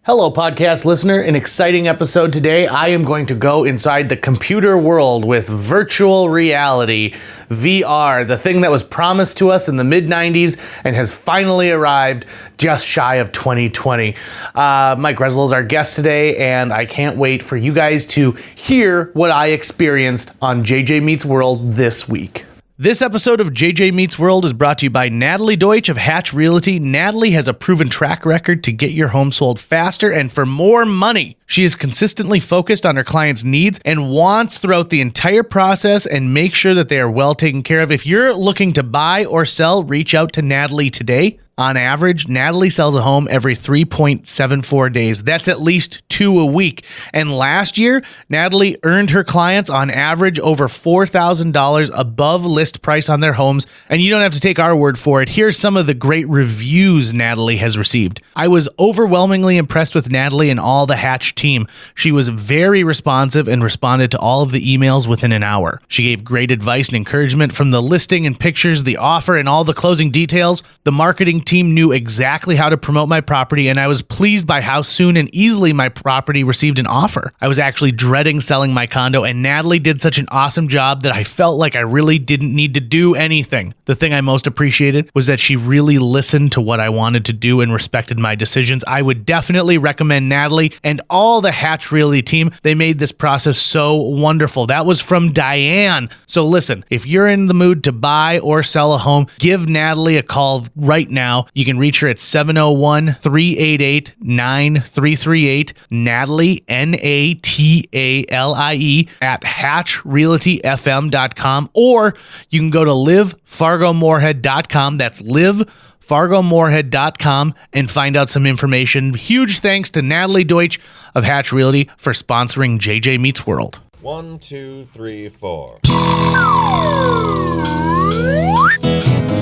Hello, podcast listener. An exciting episode today. I am going to go inside the computer world with virtual reality, VR, the thing that was promised to us in the mid-90s and has finally arrived just shy of 2020. Mike Ressl is our guest today, and I can't wait for you guys to hear what I experienced on JJ Meets World this week. This episode of JJ Meets World is brought to you by Natalie Deutsch of Hatch Realty. Natalie has a proven track record to get your home sold faster and for more money. She is consistently focused on her clients' needs and wants throughout the entire process and make sure that they are well taken care of. If you're looking to buy or sell, reach out to Natalie today. On average, Natalie sells a home every 3.74 days. That's at least 2 a week. And last year, Natalie earned her clients on average over $4,000 above list price on their homes. And you don't have to take our word for it. Here's some of the great reviews Natalie has received. I was overwhelmingly impressed with Natalie and all the Hatch team. She was very responsive and responded to all of the emails within an hour. She gave great advice and encouragement from the listing and pictures, the offer, and all the closing details. The marketing team knew exactly how to promote my property, and I was pleased by how soon and easily my property received an offer. I was actually dreading selling my condo, and Natalie did such an awesome job that I felt like I really didn't need to do anything. The thing I most appreciated was that she really listened to what I wanted to do and respected my decisions. I would definitely recommend Natalie and all the Hatch Realty team. They made this process so wonderful. That was from Diane. So listen, if you're in the mood to buy or sell a home, give Natalie a call right now. You can reach her at 701-388-9338. Natalie, Natalie, at hatchrealtyfm.com, or you can go to livefargomorehead.com. That's livefargomorehead.com and find out some information. Huge thanks to Natalie Deutsch of Hatch Realty for sponsoring JJ Meets World. 1, 2, 3, 4.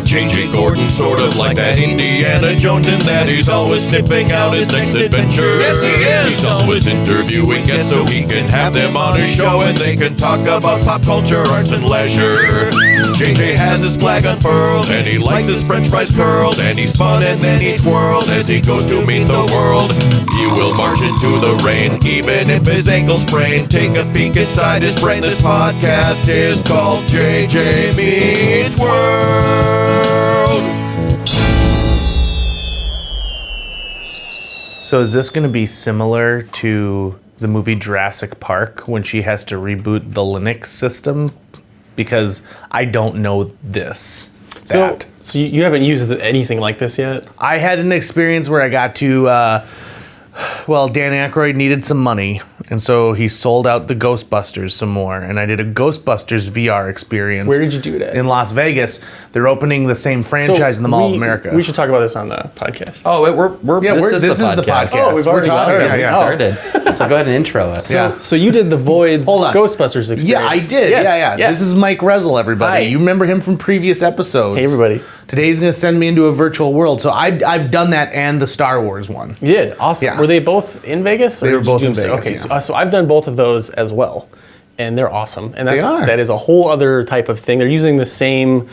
JJ Gordon, sort of like that Indiana Jones, in that he's always sniffing out his next adventure. Yes, he is. He's always interviewing guests so he can have them on his show and they can talk about pop culture, arts, and leisure. JJ has his flag unfurled and he likes his french fries curled, and he's fun and then he twirls as he goes to meet the world. He will march into the rain even if his ankle sprained. Take a peek inside his brain. This podcast is called JJ Meets World. So is this going to be similar to the movie Jurassic Park when she has to reboot the Linux system? Because I don't know this. So you haven't used anything like this yet? I had an experience where I got to, Dan Aykroyd needed some money, and so he sold out the Ghostbusters some more, and I did a Ghostbusters VR experience. Where did you do that? In Las Vegas. They're opening the same franchise in the Mall of America. We should talk about this on the podcast. Oh, this is the podcast. Oh, we've already started. Yeah. Started. So go ahead and intro it. So you did the Void's Ghostbusters experience. Yeah, I did. Yes. This is Mike Ressl, everybody. Hi. You remember him from previous episodes. Hey, everybody. Today he's going to send me into a virtual world. So I've done that and the Star Wars one. You did? Awesome. Yeah. Were they both in Vegas? They were both in Vegas. Okay, yeah. so I've done both of those as well, and they're awesome. And that is a whole other type of thing. They're using the same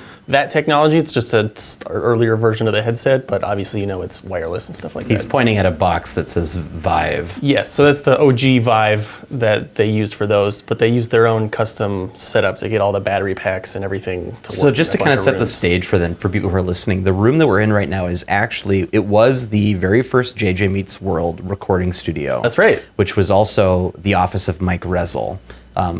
technology. It's just an earlier version of the headset, but obviously it's wireless and stuff like that. He's pointing at a box that says Vive. Yes, so that's the OG Vive that they used for those, but they used their own custom setup to get all the battery packs and everything to work. So just to kind of set the stage for people who are listening, the room that we're in right now is actually, it was the very first JJ Meets World recording studio. That's right. Which was also the office of Mike Ressl.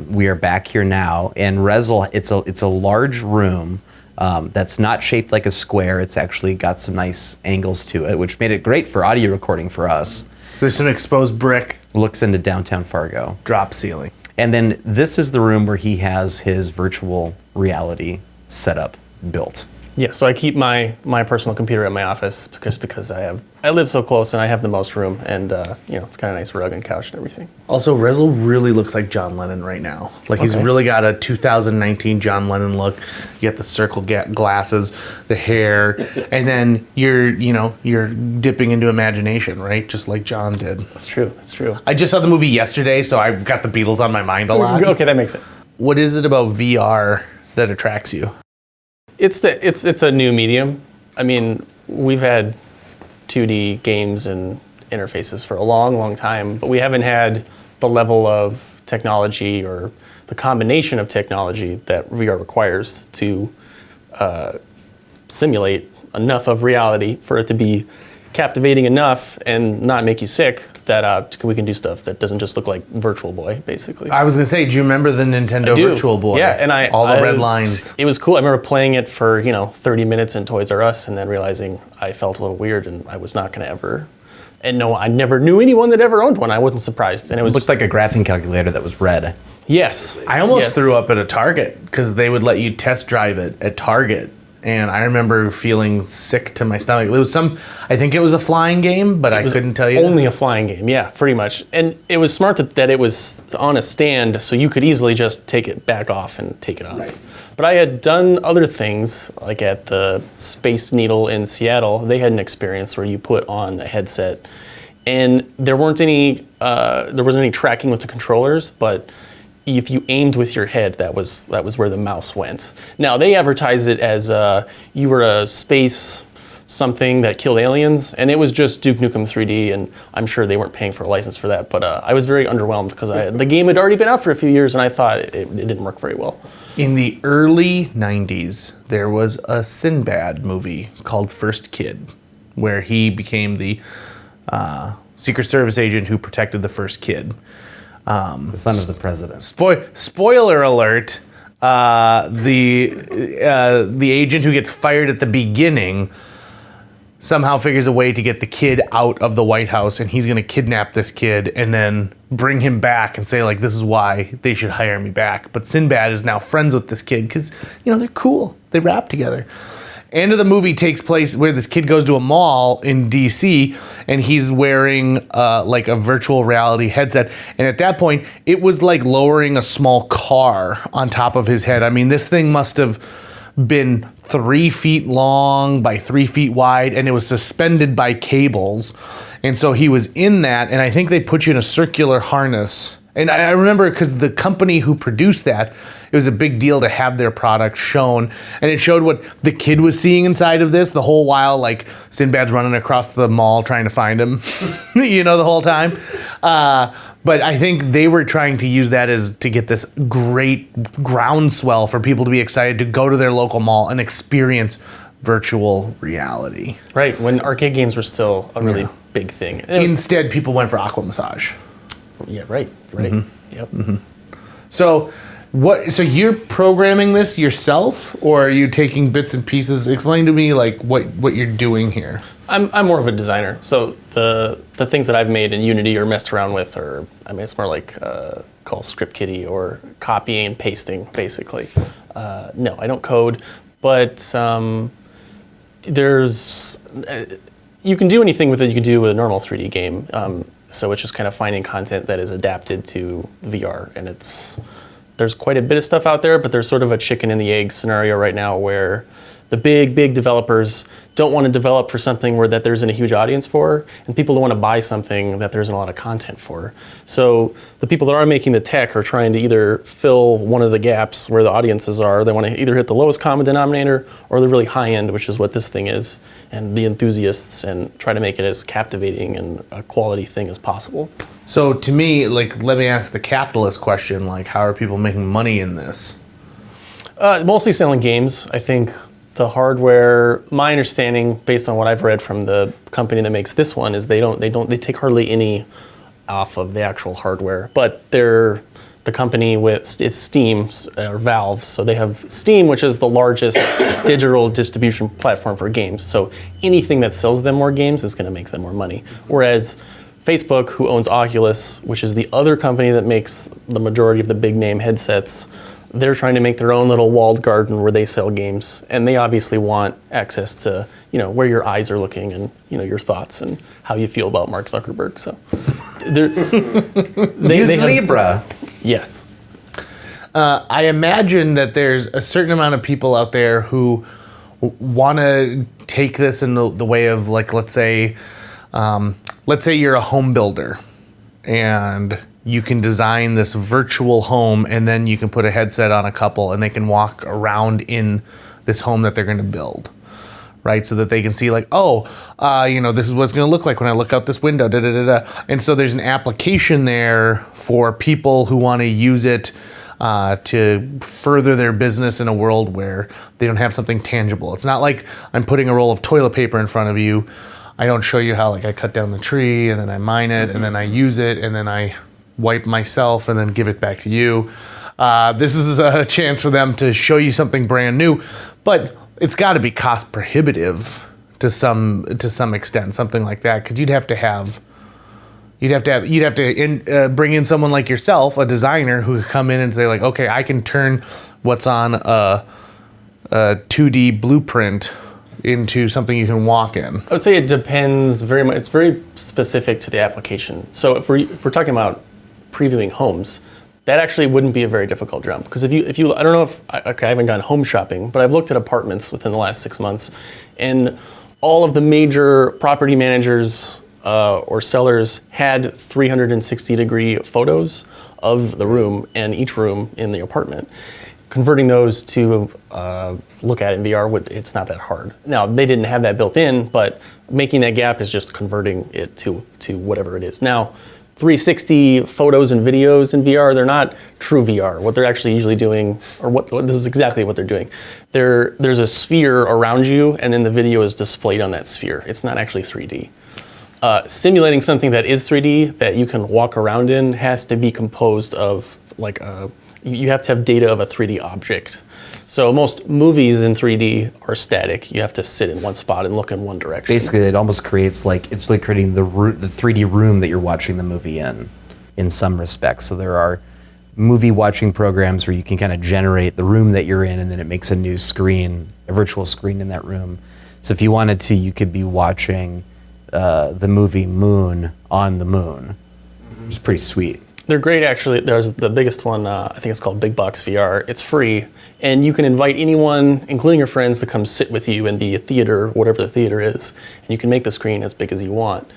We are back here now, and Ressl, it's a large room. That's not shaped like a square. It's actually got some nice angles to it, which made it great for audio recording for us. There's some exposed brick. Looks into downtown Fargo. Drop ceiling. And then this is the room where he has his virtual reality setup built. Yeah, so I keep my personal computer at my office because I live so close and I have the most room, and it's kind of nice rug and couch and everything. Also, Ressl really looks like John Lennon right now. He's really got a 2019 John Lennon look. You got the circle glasses, the hair, and then you're dipping into imagination, right? Just like John did. That's true. I just saw the movie yesterday, so I've got the Beatles on my mind a lot. Okay, that makes sense. What is it about VR that attracts you? It's a new medium. I mean, we've had 2D games and interfaces for a long, long time, but we haven't had the level of technology or the combination of technology that VR requires to simulate enough of reality for it to be captivating enough and not make you sick that we can do stuff that doesn't just look like Virtual Boy, basically. I was gonna say, do you remember the Nintendo Virtual Boy? Yeah, and all the red lines. It was cool. I remember playing it for 30 minutes in Toys R Us, and then realizing I felt a little weird, and I was not gonna ever. And no, I never knew anyone that ever owned one. I wasn't surprised, and it looked like a graphing calculator that was red. Yes, I almost threw up at a Target because they would let you test drive it at Target. And I remember feeling sick to my stomach. It was I think it was a flying game, but I couldn't tell you. Only a flying game, yeah, pretty much. And it was smart that it was on a stand, so you could easily just take it back off and take it off. Right. But I had done other things, like at the Space Needle in Seattle. They had an experience where you put on a headset, and there wasn't any tracking with the controllers, but if you aimed with your head, that was where the mouse went. Now, they advertised it as you were a space something that killed aliens, and it was just Duke Nukem 3D, and I'm sure they weren't paying for a license for that, but I was very underwhelmed because the game had already been out for a few years, and I thought it didn't work very well. In the early 90s, there was a Sinbad movie called First Kid, where he became the Secret Service agent who protected the first kid. The son of the president. Spoiler alert, the agent who gets fired at the beginning somehow figures a way to get the kid out of the White House, and he's going to kidnap this kid and then bring him back and say, like, this is why they should hire me back. But Sinbad is now friends with this kid because, they're cool. They rap together. End of the movie takes place where this kid goes to a mall in DC, and he's wearing like a virtual reality headset. And at that point, it was like lowering a small car on top of his head. I mean, this thing must have been 3 feet long by 3 feet wide, and it was suspended by cables. And so he was in that, and I think they put you in a circular harness. And I remember because the company who produced that, it was a big deal to have their product shown. And it showed what the kid was seeing inside of this the whole while, like Sinbad's running across the mall trying to find him, the whole time. But I think they were trying to use that to get this great groundswell for people to be excited to go to their local mall and experience virtual reality. Right, when arcade games were still a really big thing. Instead, people went for Aqua Massage. Yeah, right. Mm-hmm. Yep. Mm-hmm. So you're programming this yourself, or are you taking bits and pieces? Explain to me like what you're doing here. I'm more of a designer. So the things that I've made in Unity or messed around with it's more like called script kiddie or copying and pasting, basically. No, I don't code, but you can do anything with it you can do with a normal 3D game. So it's just kind of finding content that is adapted to VR, and there's quite a bit of stuff out there, but there's sort of a chicken and the egg scenario right now where the big developers don't want to develop for something that there isn't a huge audience for, and people don't want to buy something that there isn't a lot of content for. So the people that are making the tech are trying to either fill one of the gaps where the audiences are. They want to either hit the lowest common denominator or the really high end, which is what this thing is, and the enthusiasts, and try to make it as captivating and a quality thing as possible. So to me, let me ask the capitalist question, how are people making money in this? Mostly selling games. I think the hardware, my understanding, based on what I've read from the company that makes this one, is they take hardly any off of the actual hardware. But they're the company it's Steam or Valve, so they have Steam, which is the largest digital distribution platform for games. So anything that sells them more games is going to make them more money. Whereas Facebook, who owns Oculus, which is the other company that makes the majority of the big name headsets, they're trying to make their own little walled garden where they sell games, and they obviously want access to where your eyes are looking and your thoughts and how you feel about Mark Zuckerberg. So they use Libra. Yes. I imagine that there's a certain amount of people out there who want to take this in the way of let's say you're a home builder and you can design this virtual home, and then you can put a headset on a couple and they can walk around in this home that they're going to build, right? So that they can see like, this is what it's going to look like when I look out this window, da da da da. And so there's an application there for people who want to use it to further their business in a world where they don't have something tangible. It's not like I'm putting a roll of toilet paper in front of you. I don't show you how like I cut down the tree and then I mine it and then I use it and then I wipe myself and then give it back to you. This is a chance for them to show you something brand new, but it's got to be cost prohibitive to some extent, something like that, because you'd have to bring in someone like yourself, a designer, who could come in and say like, okay, I can turn what's on a 2D blueprint into something you can walk in. I would say it depends very much. It's very specific to the application. So if we're talking about previewing homes, that actually wouldn't be a very difficult jump, because if you I don't know if I haven't gone home shopping, but I've looked at apartments within the last 6 months, and all of the major property managers or sellers had 360-degree photos of the room and each room in the apartment. Converting those to look at it in VR, it's not that hard. Now, they didn't have that built in, but making that gap is just converting it to whatever it is. Now, 360 photos and videos in VR, they're not true VR. What they're actually usually doing, or this is exactly what they're doing. There's a sphere around you, and then the video is displayed on that sphere. It's not actually 3D. Simulating something that is 3D that you can walk around in has to be composed of you have to have data of a 3D object. So most movies in 3D are static. You have to sit in one spot and look in one direction. Basically, it almost creates it's really creating the 3D room that you're watching the movie in some respects. So there are movie watching programs where you can kind of generate the room that you're in, and then it makes a new screen, a virtual screen in that room. So if you wanted to, you could be watching the movie Moon on the moon. It's pretty sweet. They're great, actually. There's the biggest one, I think it's called Big Box VR. It's free, and you can invite anyone, including your friends, to come sit with you in the theater, whatever the theater is, and you can make the screen as big as you want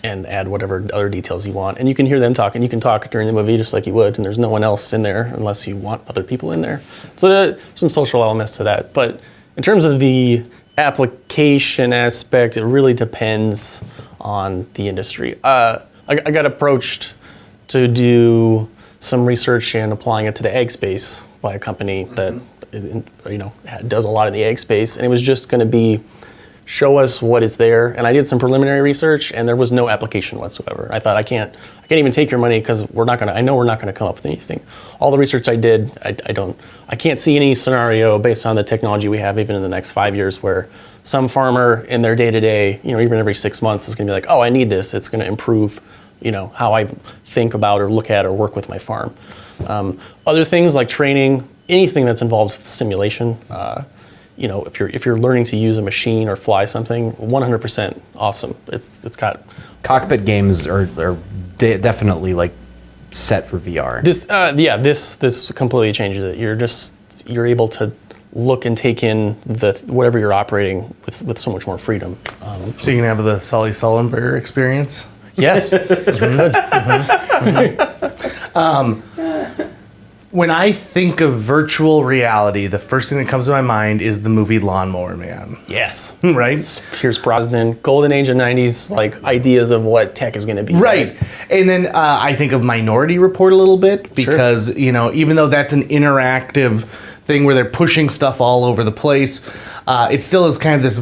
and add whatever other details you want. And you can hear them talk, and you can talk during the movie just like you would, and there's no one else in there unless you want other people in there. So there's some social elements to that. But in terms of the application aspect, it really depends on the industry. I got approached to do some research and applying it to the ag space by a company that does a lot in the ag space, and it was just going to be show us what is there. And I did some preliminary research, and there was no application whatsoever. I thought I can't even take your money because I know we're not going to come up with anything. All the research I did, I can't see any scenario based on the technology we have even in the next 5 years where some farmer in their day-to-day, even every 6 months is going to be like, oh, I need this. It's going to improve how I think about or look at or work with my farm. Other things like training, anything that's involved with simulation, if you're learning to use a machine or fly something, 100% awesome. It's got cockpit games are definitely like set for VR. This completely changes it. You're able to look and take in whatever you're operating with so much more freedom. So you can have the Sully Sullenberger experience. Yes. When I think of virtual reality, the first thing that comes to my mind is the movie Lawnmower Man. Yes. Right? Pierce Brosnan, golden age of 90s, ideas of what tech is going to be. Right. And then I think of Minority Report a little bit because, even though that's an interactive thing where they're pushing stuff all over the place, it still is kind of this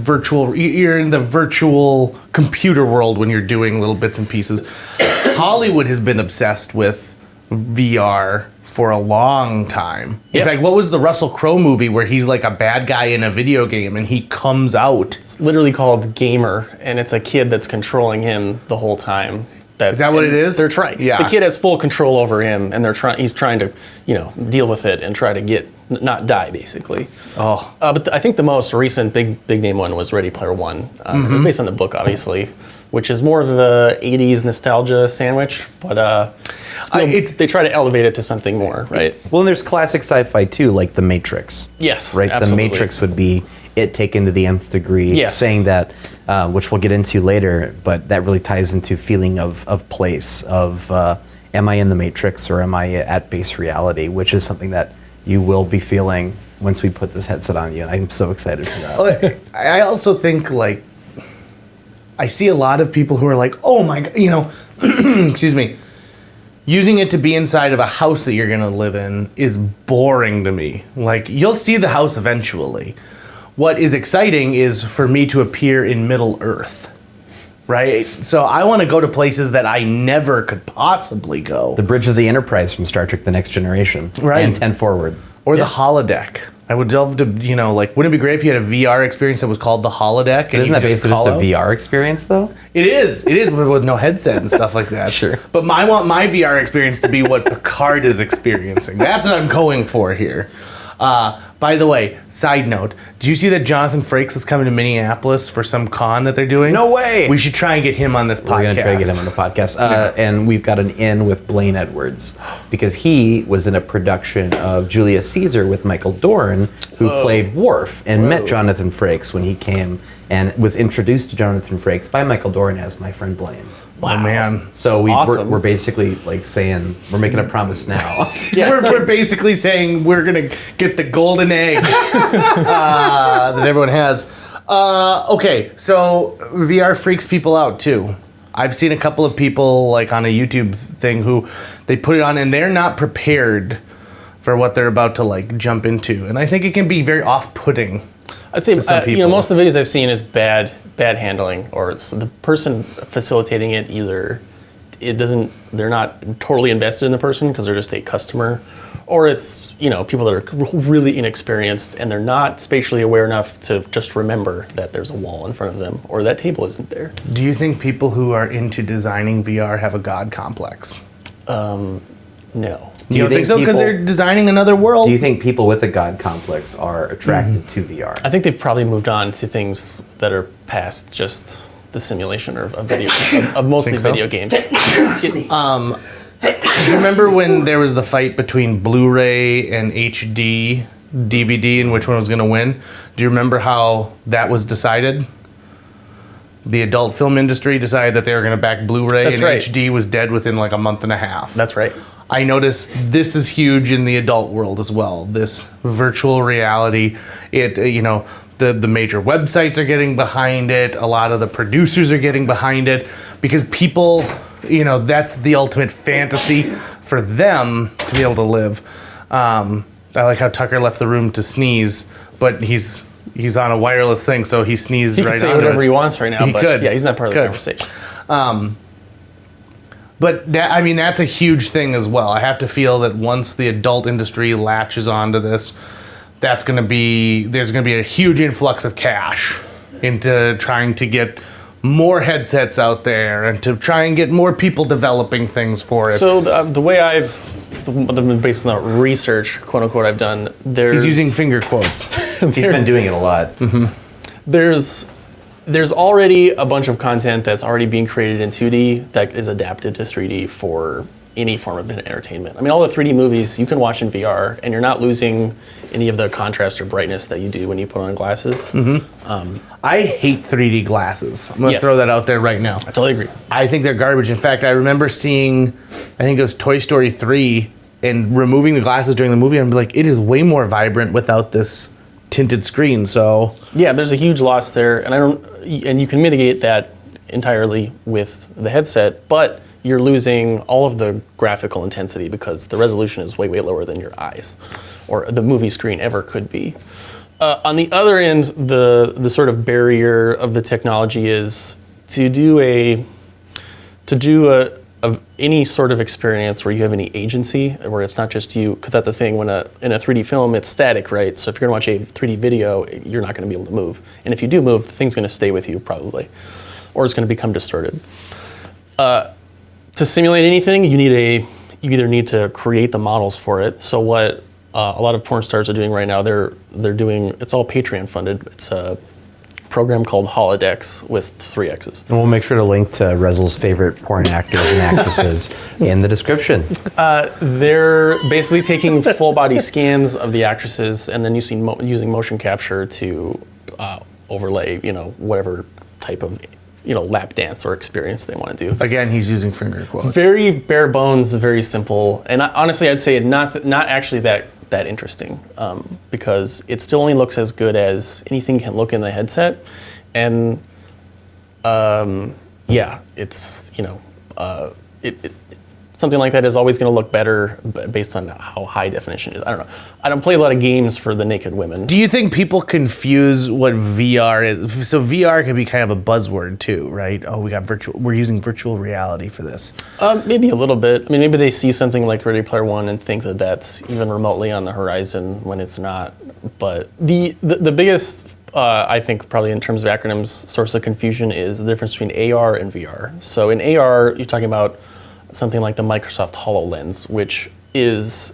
you're in the virtual computer world when you're doing little bits and pieces. Hollywood has been obsessed with VR for a long time. In fact, what was the Russell Crowe movie where he's like a bad guy in a video game and he comes out? It's literally called Gamer, and it's a kid that's controlling him the whole time. Is that what it is? They're trying. Yeah. The kid has full control over him, and he's trying to, deal with it and try to not die, basically. Oh. But I think the most recent big name one was Ready Player One, based on the book, obviously, which is more of a 80s nostalgia sandwich, but they try to elevate it to something more, right? Well, and there's classic sci-fi too, like The Matrix. Yes, right. Absolutely. The Matrix would be it taken to the nth degree. Yes. Saying that, which we'll get into later, but that really ties into feeling of place of am I in the Matrix or am I at base reality, which is something that you will be feeling once we put this headset on you, and I'm so excited for that. I also think, like, I see a lot of people who are like, oh my God, you know, excuse me, using it to be inside of a house that you're going to live in is boring to me. Like, you'll see the house eventually. What is exciting is for me to appear in Middle Earth, right? So I want to go to places that I never could possibly go. The Bridge of the Enterprise from Star Trek The Next Generation. Right. And 10 Forward. Or the holodeck. I would love to, you know, like, wouldn't it be great if you had a VR experience that was called the holodeck? Isn't that basically just a VR experience, though? It is, but with no headset and stuff like that. Sure. But I want my VR experience to be what Picard is experiencing. That's what I'm going for here. By the way, side note, did you see that Jonathan Frakes is coming to Minneapolis for some con that they're doing? No way! We should try and get him on this podcast. We're going to try to get him on the podcast. And we've got an in with Blaine Edwards, because he was in a production of Julius Caesar with Michael Dorn, who played Worf, and met Jonathan Frakes when he came, and was introduced to Jonathan Frakes by Michael Dorn as my friend Blaine. Wow. Oh, man. So Awesome. we're basally like saying, we're making a promise now. We're basically saying we're going to get the golden egg that everyone has. Okay, so VR freaks people out too. I've seen a couple of people like on a YouTube thing who they put it on and they're not prepared for what they're about to like jump into. And I think it can be very off-putting. I'd say some people. you know, most of the videos I've seen is bad handling, or it's the person facilitating it either they're not totally invested in the person because they're just a customer, or it's, you know, people that are really inexperienced and they're not spatially aware enough to just remember that there's a wall in front of them or that table isn't there. Do you think people who are into designing VR have a god complex? No. You don't think so? Because they're designing another world? Do you think people with a god complex are attracted to VR? I think they've probably moved on to things that are past just the simulation of mostly video games. Do you remember when there was the fight between Blu-ray and HD DVD and which one was going to win? Do you remember how that was decided? The adult film industry decided that they were going to back Blu-ray, That's and right. HD was dead within like a month and a half. That's right. I noticed this is huge in the adult world as well. This virtual reality, the major websites are getting behind it. A lot of the producers are getting behind it because people, that's the ultimate fantasy for them to be able to live. I like how Tucker left the room to sneeze, but he's on a wireless thing, so he sneezed right on it. He can say whatever he wants right now, He could. Yeah, he's not part of the conversation. But that's a huge thing as well. I have to feel that once the adult industry latches onto this, there's going to be a huge influx of cash into trying to get more headsets out there and to try and get more people developing things for it. So the way based on the research, quote unquote, I've done, He's using finger quotes. He's been doing it a lot. Mm-hmm. There's already a bunch of content that's already being created in 2D that is adapted to 3D for any form of entertainment. I mean, all the 3D movies you can watch in VR, and you're not losing any of the contrast or brightness that you do when you put on glasses. Mm-hmm. I hate 3D glasses. I'm going to throw that out there right now. I totally agree. I think they're garbage. In fact, I remember seeing, I think it was Toy Story 3, and removing the glasses during the movie, and I'm like, it is way more vibrant without this tinted screen. So yeah, there's a huge loss there, and you can mitigate that entirely with the headset, but you're losing all of the graphical intensity because the resolution is way lower than your eyes or the movie screen ever could be. On the other end, the sort of barrier of the technology is to do any sort of experience where you have any agency, where it's not just you, because that's the thing, in a 3D film, it's static, right? So if you're gonna watch a 3D video, you're not gonna be able to move. And if you do move, the thing's gonna stay with you probably, or it's gonna become distorted. To simulate anything, you either need to create the models for it. So what a lot of porn stars are doing right now, they're doing, it's all Patreon funded. It's a program called Holodecks with 3 X's. And we'll make sure to link to Ressl's favorite porn actors and actresses in the description. They're basically taking full body scans of the actresses and then using motion capture to overlay, whatever type of lap dance or experience they want to do. again, he's using finger quotes. Very bare bones, very simple, and honestly, I'd say not actually that that interesting because it still only looks as good as anything can look in the headset, and it's something like that is always going to look better based on how high definition it is. I don't know. I don't play a lot of games for the naked women. Do you think people confuse what VR is? So VR can be kind of a buzzword too, right? Oh, we're using virtual reality for this. Maybe a little bit. I mean, maybe they see something like Ready Player One and think that that's even remotely on the horizon when it's not. But the biggest, I think, probably in terms of acronyms, source of confusion is the difference between AR and VR. So in AR, you're talking about something like the Microsoft HoloLens, which is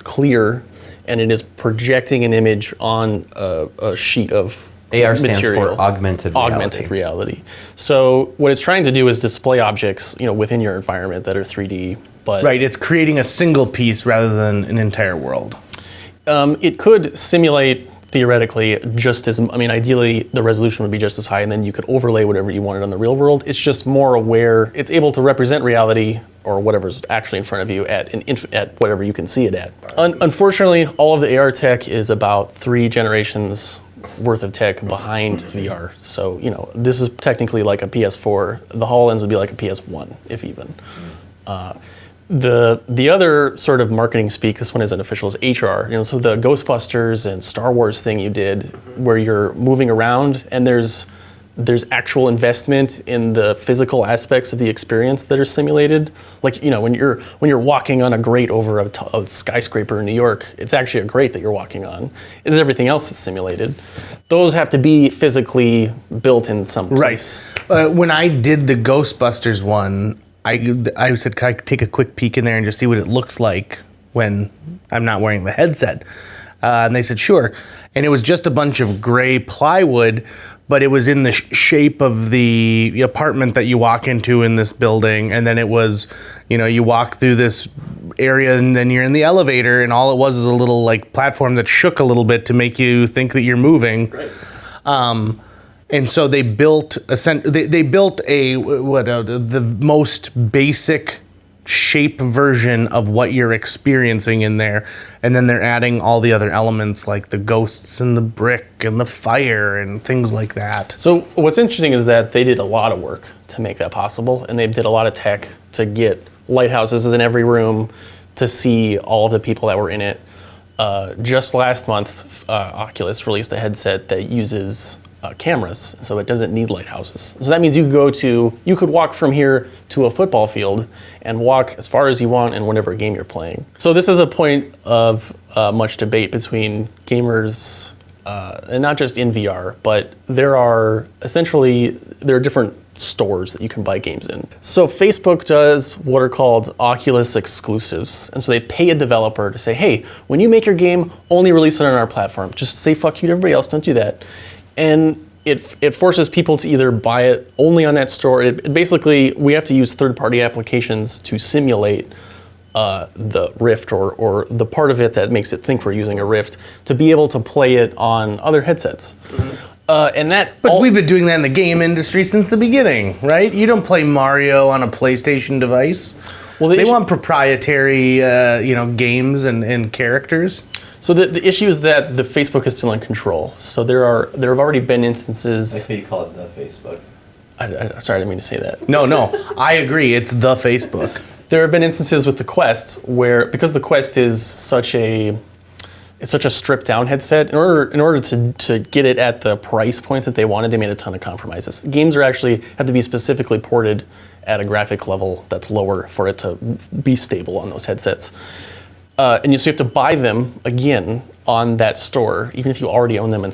clear and it is projecting an image on a sheet of AR material. Stands for augmented reality. Augmented reality. So what it's trying to do is display objects, within your environment that are 3D. But right, it's creating a single piece rather than an entire world. It could simulate theoretically ideally the resolution would be just as high, and then you could overlay whatever you wanted on the real world. It's just more aware. It's able to represent reality or whatever's actually in front of you at whatever you can see it at. Unfortunately, all of the AR tech is about 3 generations worth of tech behind VR. So, this is technically like a PS4. The HoloLens would be like a PS1, if even. The other sort of marketing speak, this one isn't official, is HR. So the Ghostbusters and Star Wars thing you did, where you're moving around and there's actual investment in the physical aspects of the experience that are simulated. Like when you're walking on a grate over a skyscraper in New York, it's actually a grate that you're walking on. It is everything else that's simulated. Those have to be physically built in some place. Right. When I did the Ghostbusters one, I said, can I take a quick peek in there and just see what it looks like when I'm not wearing the headset? And they said, sure. And it was just a bunch of gray plywood, but it was in the shape of the apartment that you walk into in this building. And then it was, you walk through this area and then you're in the elevator, and all it was is a little platform that shook a little bit to make you think that you're moving. Right. And so they built the most basic shape version of what you're experiencing in there, and then they're adding all the other elements like the ghosts and the brick and the fire and things like that. So what's interesting is that they did a lot of work to make that possible, and they did a lot of tech to get lighthouses in every room to see all of the people that were in it. Just last month, Oculus released a headset that uses cameras, so it doesn't need lighthouses. So that means you could walk from here to a football field and walk as far as you want in whatever game you're playing. So this is a point of much debate between gamers, and not just in VR, but there are different stores that you can buy games in. So Facebook does what are called Oculus exclusives. And so they pay a developer to say, hey, when you make your game, only release it on our platform. Just say fuck you to everybody else, don't do that. And it forces people to either buy it only on that store. Basically, we have to use third-party applications to simulate the Rift or the part of it that makes it think we're using a Rift to be able to play it on other headsets. Mm-hmm. But we've been doing that in the game industry since the beginning, right? You don't play Mario on a PlayStation device. Well, they want proprietary, games and characters. So the issue is that the Facebook is still in control. So there have already been instances. Like how you call it the Facebook. Sorry, I didn't mean to say that. No, I agree. It's the Facebook. There have been instances with the Quest where, because the Quest is such a stripped down headset, in order to get it at the price point that they wanted, they made a ton of compromises. Games have to be specifically ported at a graphic level that's lower for it to be stable on those headsets. So you have to buy them again on that store, even if you already own them in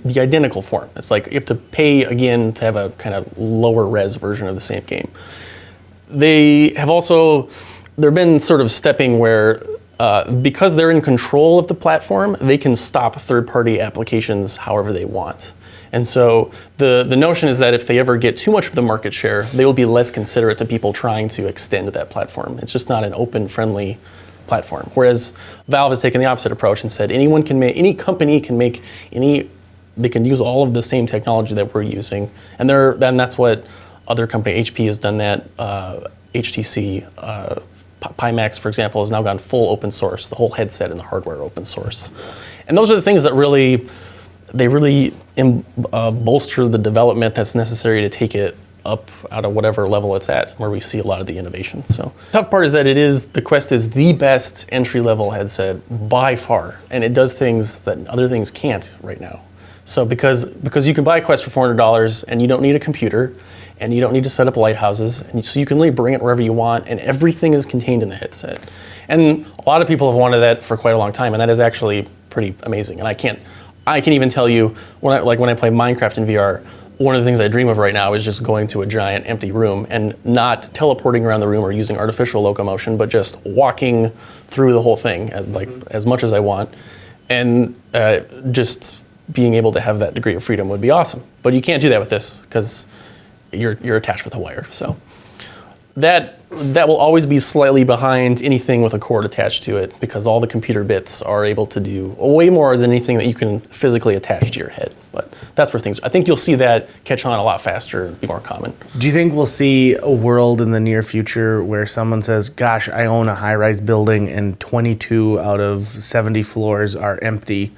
the identical form. It's like you have to pay again to have a kind of lower res version of the same game. There have been sort of stepping where, because they're in control of the platform, they can stop third-party applications however they want. And so the notion is that if they ever get too much of the market share, they will be less considerate to people trying to extend that platform. It's just not an open, friendly platform. Whereas Valve has taken the opposite approach and said any company can make they can use all of the same technology that we're using. And that's what other company, HP has done that, HTC, Pimax, for example, has now gone full open source. The whole headset and the hardware are open source. And those are the things that really bolster the development that's necessary to take it up out of whatever level it's at, where we see a lot of the innovation. So tough part is that the Quest is the best entry-level headset by far, and it does things that other things can't right now. So because you can buy a Quest for $400 and you don't need a computer, and you don't need to set up lighthouses, and so you can really bring it wherever you want, and everything is contained in the headset. And a lot of people have wanted that for quite a long time, and that is actually pretty amazing. And I can even tell you, when I play Minecraft in VR, one of the things I dream of right now is just going to a giant empty room and not teleporting around the room or using artificial locomotion, but just walking through the whole thing as much as I want. And just being able to have that degree of freedom would be awesome. But you can't do that with this because you're attached with a wire. So that will always be slightly behind anything with a cord attached to it, because all the computer bits are able to do way more than anything that you can physically attach to your head. But that's where I think you'll see that catch on a lot faster and be more common. Do you think we'll see a world in the near future where someone says, gosh, I own a high-rise building and 22 out of 70 floors are empty.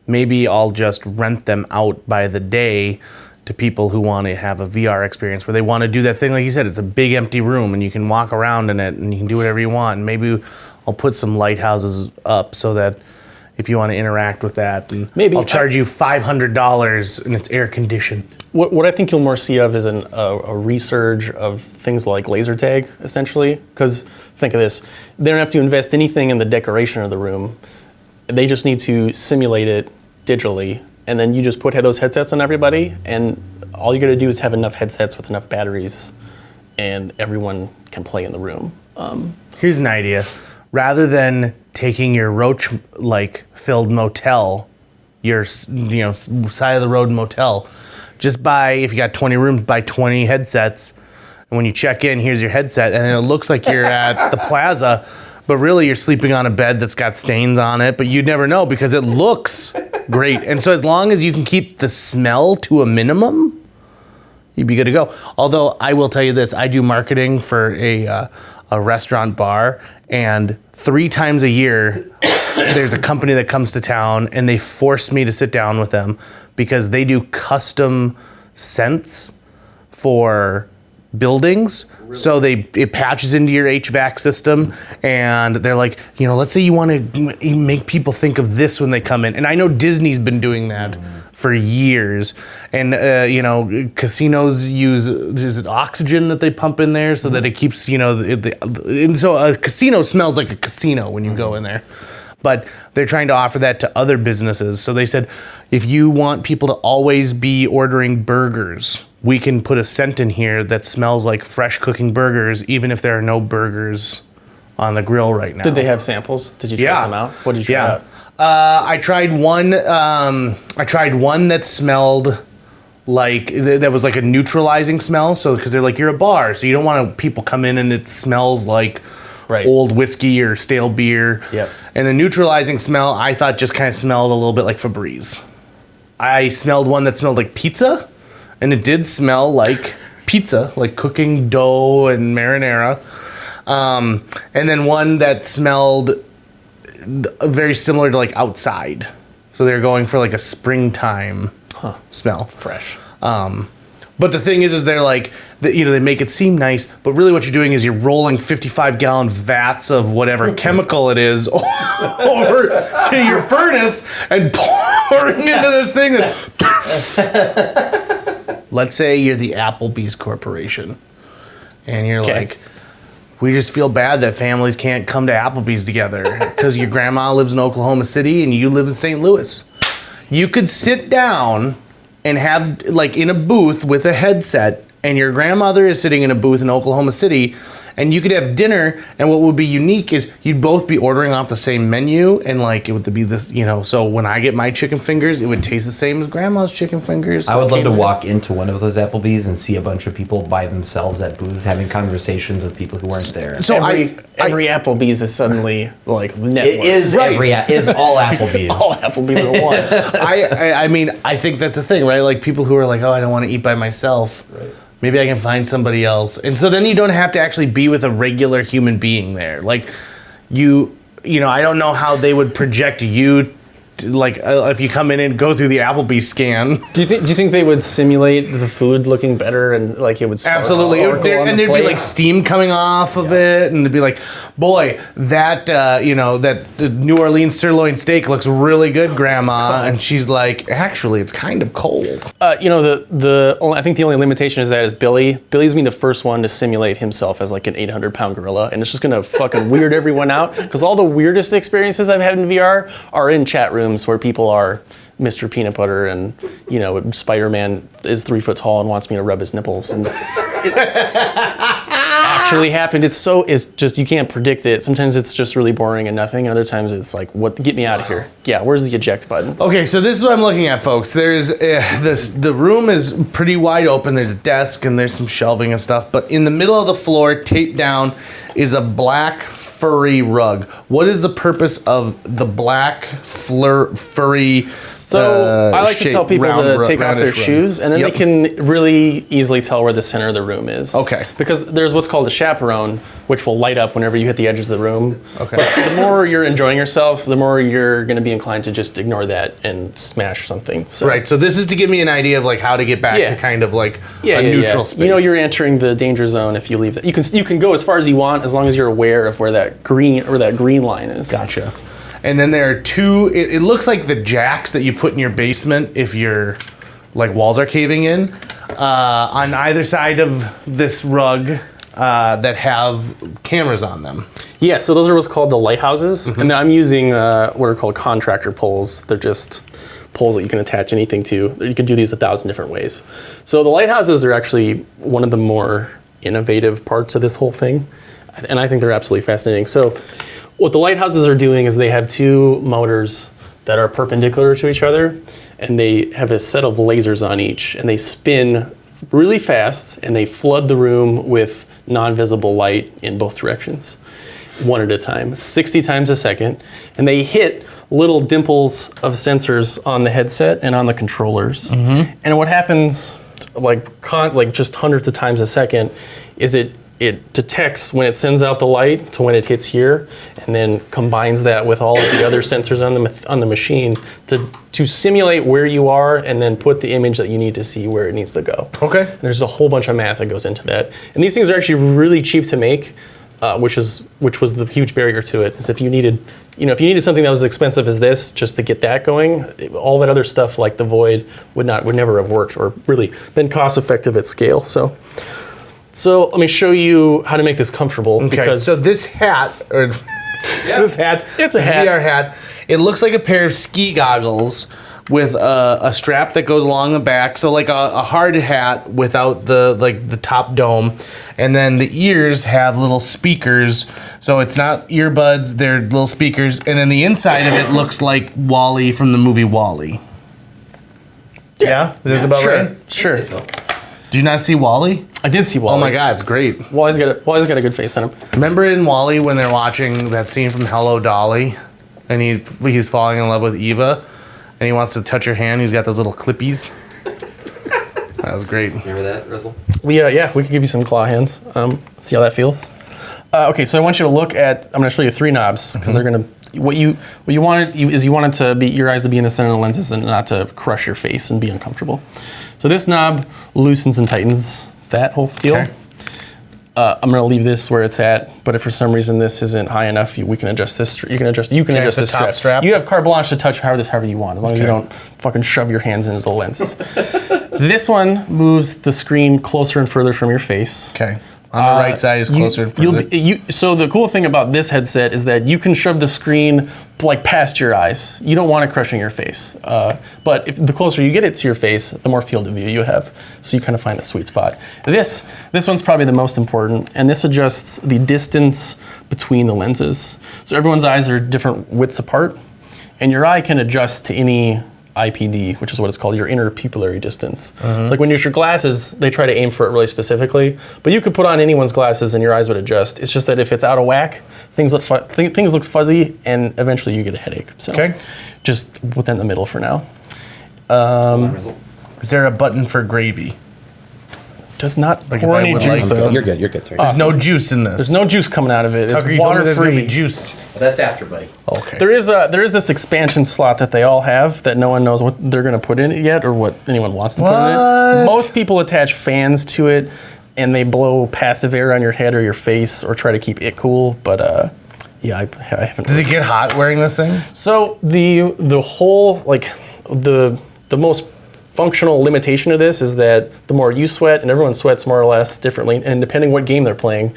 Maybe I'll just rent them out by the day to people who want to have a VR experience where they want to do that thing, like you said, it's a big empty room and you can walk around in it and you can do whatever you want. And maybe I'll put some lighthouses up so that if you want to interact with that, and maybe I'll charge you $500 and it's air conditioned. What I think you'll more see of is a resurge of things like laser tag, essentially. Because think of this, they don't have to invest anything in the decoration of the room. They just need to simulate it digitally. And then you just put those headsets on everybody, and all you got to do is have enough headsets with enough batteries, and everyone can play in the room. Here's an idea. Rather than taking your roach-filled motel, your side of the road motel, just buy, if you got 20 rooms, buy 20 headsets, and when you check in, here's your headset, and then it looks like you're at the plaza, but really you're sleeping on a bed that's got stains on it, but you'd never know because it looks great. And so as long as you can keep the smell to a minimum, you'd be good to go. Although I will tell you this, I do marketing for a restaurant bar, and 3 times a year there's a company that comes to town and they force me to sit down with them because they do custom scents for buildings. Really? So it patches into your HVAC system, and they're like, let's say you want to make people think of this when they come in. And I know Disney's been doing that for years. And, casinos use, is it oxygen that they pump in there so that it keeps, and so a casino smells like a casino when you go in there. But they're trying to offer that to other businesses. So they said, if you want people to always be ordering burgers, we can put a scent in here that smells like fresh cooking burgers, even if there are no burgers on the grill right now. Did they have samples? Did you try some out? What did you try out? I tried one. I tried one that smelled like that was like a neutralizing smell. So because they're like, you're a bar, so you don't want people come in and it smells like old whiskey or stale beer. Yep. And the neutralizing smell, I thought just kind of smelled a little bit like Febreze. I smelled one that smelled like pizza. And it did smell like pizza, like cooking dough and marinara. And then one that smelled very similar to like outside. So they're going for like a springtime smell. Fresh. But the thing is they're like, they make it seem nice, but really what you're doing is you're rolling 55-gallon vats of whatever chemical it is over to your furnace and pouring into this thing that... Let's say you're the Applebee's Corporation, and you're like, we just feel bad that families can't come to Applebee's together because your grandma lives in Oklahoma City and you live in St. Louis. You could sit down and have, in a booth with a headset, and your grandmother is sitting in a booth in Oklahoma City, and you could have dinner, and what would be unique is you'd both be ordering off the same menu, and it would be this, so when I get my chicken fingers, it would taste the same as grandma's chicken fingers. I would love to walk into one of those Applebee's and see a bunch of people by themselves at booths having conversations with people who weren't there. So every Applebee's is suddenly network. It is is all Applebee's. All Applebee's are one. I mean, I think that's the thing, right? Like people who are like, oh, I don't want to eat by myself. Right. Maybe I can find somebody else. And so then you don't have to actually be with a regular human being there. Like, you know, I don't know how they would project you like if you come in and go through the Applebee's scan. Do you think they would simulate the food looking better and like it would absolutely, and there'd be like steam coming off of it, and it'd be like, boy, that that New Orleans sirloin steak looks really good, Grandma, and she's like, actually, it's kind of cold. I think the only limitation is that is Billy. Billy's being the first one to simulate himself as like an 800-pound gorilla, and it's just gonna fucking weird everyone out because all the weirdest experiences I've had in VR are in chat rooms where people are Mr. Peanut Butter and, you know, Spider-Man is 3 foot tall and wants me to rub his nipples. And it actually happened. It's just, you can't predict it. Sometimes it's just really boring and nothing. And other times it's like, what, get me out of here. Yeah, where's the eject button? Okay, so this is what I'm looking at, folks. There's the room is pretty wide open. There's a desk and there's some shelving and stuff. But in the middle of the floor, taped down, is a black furry rug. What is the purpose of the black furry? So I like to tell people to take off their shoes, and then they can really easily tell where the center of the room is. Okay. Because there's what's called a chaperone, which will light up whenever you hit the edges of the room. Okay. But the more you're enjoying yourself, the more you're going to be inclined to just ignore that and smash something. So. Right. So this is to give me an idea of like how to get back to kind of like a neutral space. You know, you're entering the danger zone if you leave that. You can go as far as you want as long as you're aware of where that green line is. Gotcha. And then there are two. It looks like the jacks that you put in your basement if your like walls are caving in on either side of this rug that have cameras on them. Yeah, so those are what's called the lighthouses, and I'm using what are called contractor poles. They're just poles that you can attach anything to. You can do these 1,000 different ways. So the lighthouses are actually one of the more innovative parts of this whole thing, and I think they're absolutely fascinating. So what the lighthouses are doing is they have two motors that are perpendicular to each other, and they have a set of lasers on each, and they spin really fast, and they flood the room with non-visible light in both directions, one at a time, 60 times a second, and they hit little dimples of sensors on the headset and on the controllers. And what happens, like just hundreds of times a second, is it detects when it sends out the light to when it hits here, and then combines that with all of the other sensors on the machine to simulate where you are, and then put the image that you need to see where it needs to go. Okay. And there's a whole bunch of math that goes into that, and these things are actually really cheap to make, which was the huge barrier to it. Is if you needed something that was as expensive as this just to get that going, all that other stuff like the Void would never have worked or really been cost effective at scale. So let me show you how to make this comfortable. Okay, so this hat, it's a VR hat. It looks like a pair of ski goggles with a strap that goes along the back. So like a hard hat without the top dome. And then the ears have little speakers. So it's not earbuds, they're little speakers. And then the inside of it looks like WALL-E from the movie WALL-E. Yeah? Is this about right? Sure. Did you not see WALL-E? I did see WALL-E. Oh my God, it's great. WALL-E's got a good face on him. Remember in WALL-E when they're watching that scene from Hello Dolly, and he's falling in love with Eva, and he wants to touch her hand. He's got those little clippies. That was great. Remember that, Ressl? We could give you some claw hands. See how that feels. Okay, so I want you to look at. I'm going to show you 3 knobs because they're going to. What you wanted is you wanted to be your eyes to be in the center of the lenses and not to crush your face and be uncomfortable. So this knob loosens and tightens that whole deal. Okay. I'm going to leave this where it's at, but if for some reason this isn't high enough, we can adjust this. You can adjust this top strap. You have carte blanche to touch however you want, as long as you don't fucking shove your hands into the lenses. This one moves the screen closer and further from your face. Okay. On the right side is closer and further. So the cool thing about this headset is that you can shove the screen like past your eyes. You don't want it crushing your face. But the closer you get it to your face, the more field of view you have. So you kind of find the sweet spot. This one's probably the most important, and this adjusts the distance between the lenses. So everyone's eyes are different widths apart, and your eye can adjust to any IPD, which is what it's called, your inner pupillary distance. It's like when you use your glasses, they try to aim for it really specifically, but you could put on anyone's glasses and your eyes would adjust. It's just that if it's out of whack, things look fuzzy, and eventually you get a headache. So just put that in the middle for now. Is there a button for gravy? Does not Like pour if I any would juice. like though. some. You're good. You're good. Sorry. There's no juice in this. There's no juice coming out of it. Tucker, It's you told me there's water going to be free. juice. That's after, buddy. Okay. There is this expansion slot that they all have that no one knows what they're going to put in it yet or what anyone wants to put in What? it. Most people attach fans to it and they blow passive air on your head or your face or try to keep it cool. But yeah, I haven't. Does it get hot wearing this thing? So the whole like the most functional limitation of this is that the more you sweat, and everyone sweats more or less differently, and depending what game they're playing,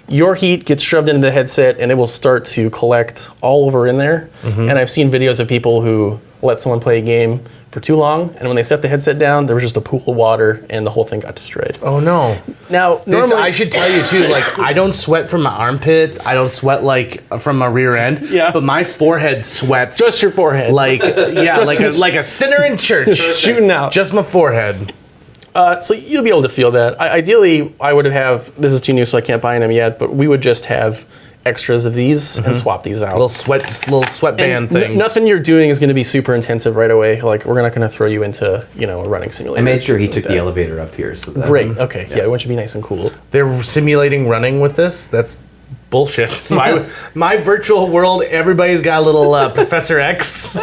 your heat gets shoved into the headset and it will start to collect all over in there. And I've seen videos of people who let someone play a game for too long, and when they set the headset down, there was just a pool of water and the whole thing got destroyed. Oh no. Now, This, normally, I should tell you too, like I don't sweat from my armpits. I don't sweat like from my rear end. Yeah. But my forehead sweats. just your forehead. like yeah, like a sinner in church. shooting out. Just my forehead. So you'll be able to feel that. Ideally, I would have, this is too new so I can't buy them yet, but we would just have extras of these and swap these out. Little sweatband And things. nothing you're doing is going to be super intensive right away. Like we're not going to throw you into, a running simulator. I made sure he something took like the that. elevator up here. So that, Great. Okay. Yeah, I want you to be nice and cool. They're simulating running with this. That's bullshit. My virtual world, everybody's got a little Professor X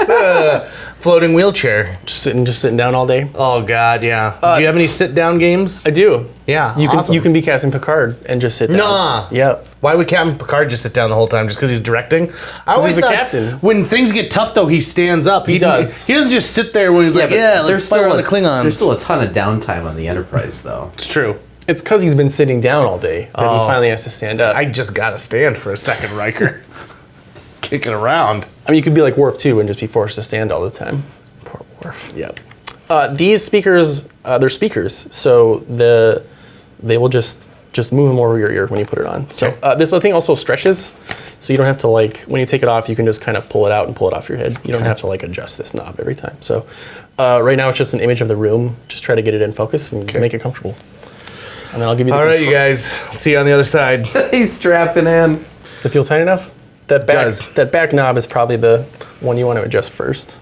floating wheelchair. Just sitting down all day. Oh God, yeah. Do you have any sit-down games? I do. Yeah, You awesome. can be Captain Picard and just sit down. Nah. Yep. Why would Captain Picard just sit down the whole time? Just because he's directing? I always he's the thought captain. when things get tough, though, he stands up. He does. He doesn't just sit there when he's like, but yeah, let's there's fire still on the Klingons. There's still a ton of downtime on the Enterprise, though. It's true. It's because he's been sitting down all day that he finally has to stand up. I just gotta stand for a second, Riker. Kicking around. I mean, you could be like Worf too and just be forced to stand all the time. Poor Worf. Yep. These speakers, they're speakers, so they will just move them over your ear when you put it on. So this thing also stretches, so you don't have to when you take it off, you can just kind of pull it out and pull it off your head. You don't have to adjust this knob every time. So right now it's just an image of the room. Just try to get it in focus and make it comfortable. And then I'll give you the All right, you control. guys. See you on the other side. He's strapping in. Does it feel tight enough? That back knob is probably the one you want to adjust first.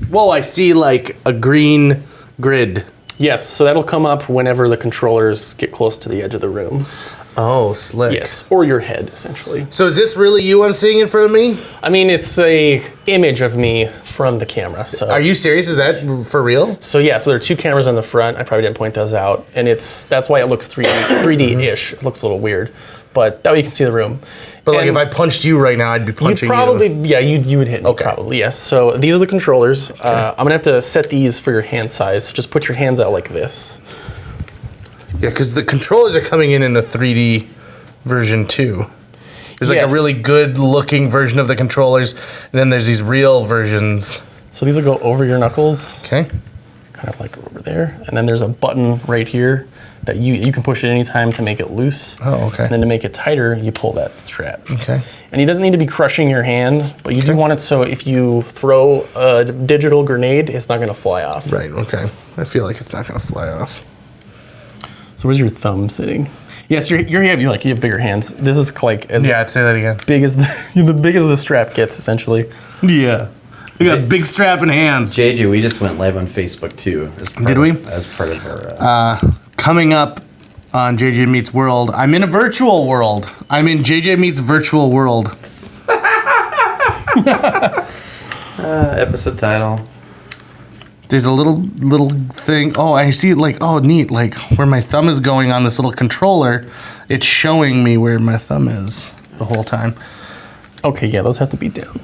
Whoa, I see a green grid. Yes, so that'll come up whenever the controllers get close to the edge of the room. Oh, slick. Yes, or your head, essentially. So is this really you I'm seeing in front of me? I mean, it's a image of me from the camera. So Are you serious? Is that for real? So yeah, so there are two cameras on the front. I probably didn't point those out, and that's why it looks 3D-ish. It looks a little weird, but that way you can see the room. But And if I punched you right now, I'd be punching you. you would hit me, Okay. probably, yes. So these are the controllers. I'm gonna have to set these for your hand size. So just put your hands out like this. Yeah, because the controllers are coming in a 3D version too. There's a Yes. really good looking version of the controllers, and then there's these real versions. So these will go over your knuckles, Okay. kind of like over there. And then there's a button right here that you can push at any time to make it loose. Oh, okay. And then to make it tighter, you pull that strap. Okay. And he doesn't need to be crushing your hand, but you do want it so if you throw a digital grenade, it's not going to fly off. Right, okay. I feel like it's not going to fly off. So where's your thumb sitting? Yes, you have bigger hands. This is as Yeah, I'd say that again. big as the big as the strap gets, essentially. Yeah. We got big strapping hands. JJ, we just went live on Facebook too. Did we? As part of our. Coming up on JJ Meets World, I'm in a virtual world. I'm in JJ Meets Virtual World. Episode title. There's a little thing. Oh, I see it oh, neat. Where my thumb is going on this little controller, it's showing me where my thumb is the whole time. Okay, yeah, those have to be down.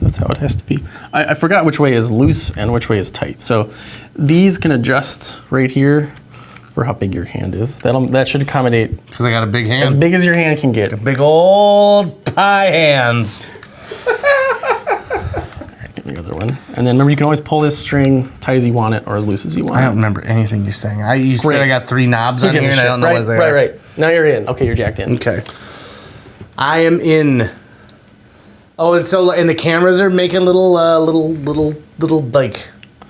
That's how it has to be. I forgot which way is loose and which way is tight. So these can adjust right here for how big your hand is. That should accommodate Because I got a big hand. as big as your hand can get. Big old pie hands. Give me the other one. And then remember, you can always pull this string as tight as you want it or as loose as you want I it. don't remember anything you're saying. You said Great. I got 3 knobs on Who here gives a and I shit? don't know right, what they are. Right. Now you're in. Okay, you're jacked in. Okay. I am in. Oh, and the cameras are making little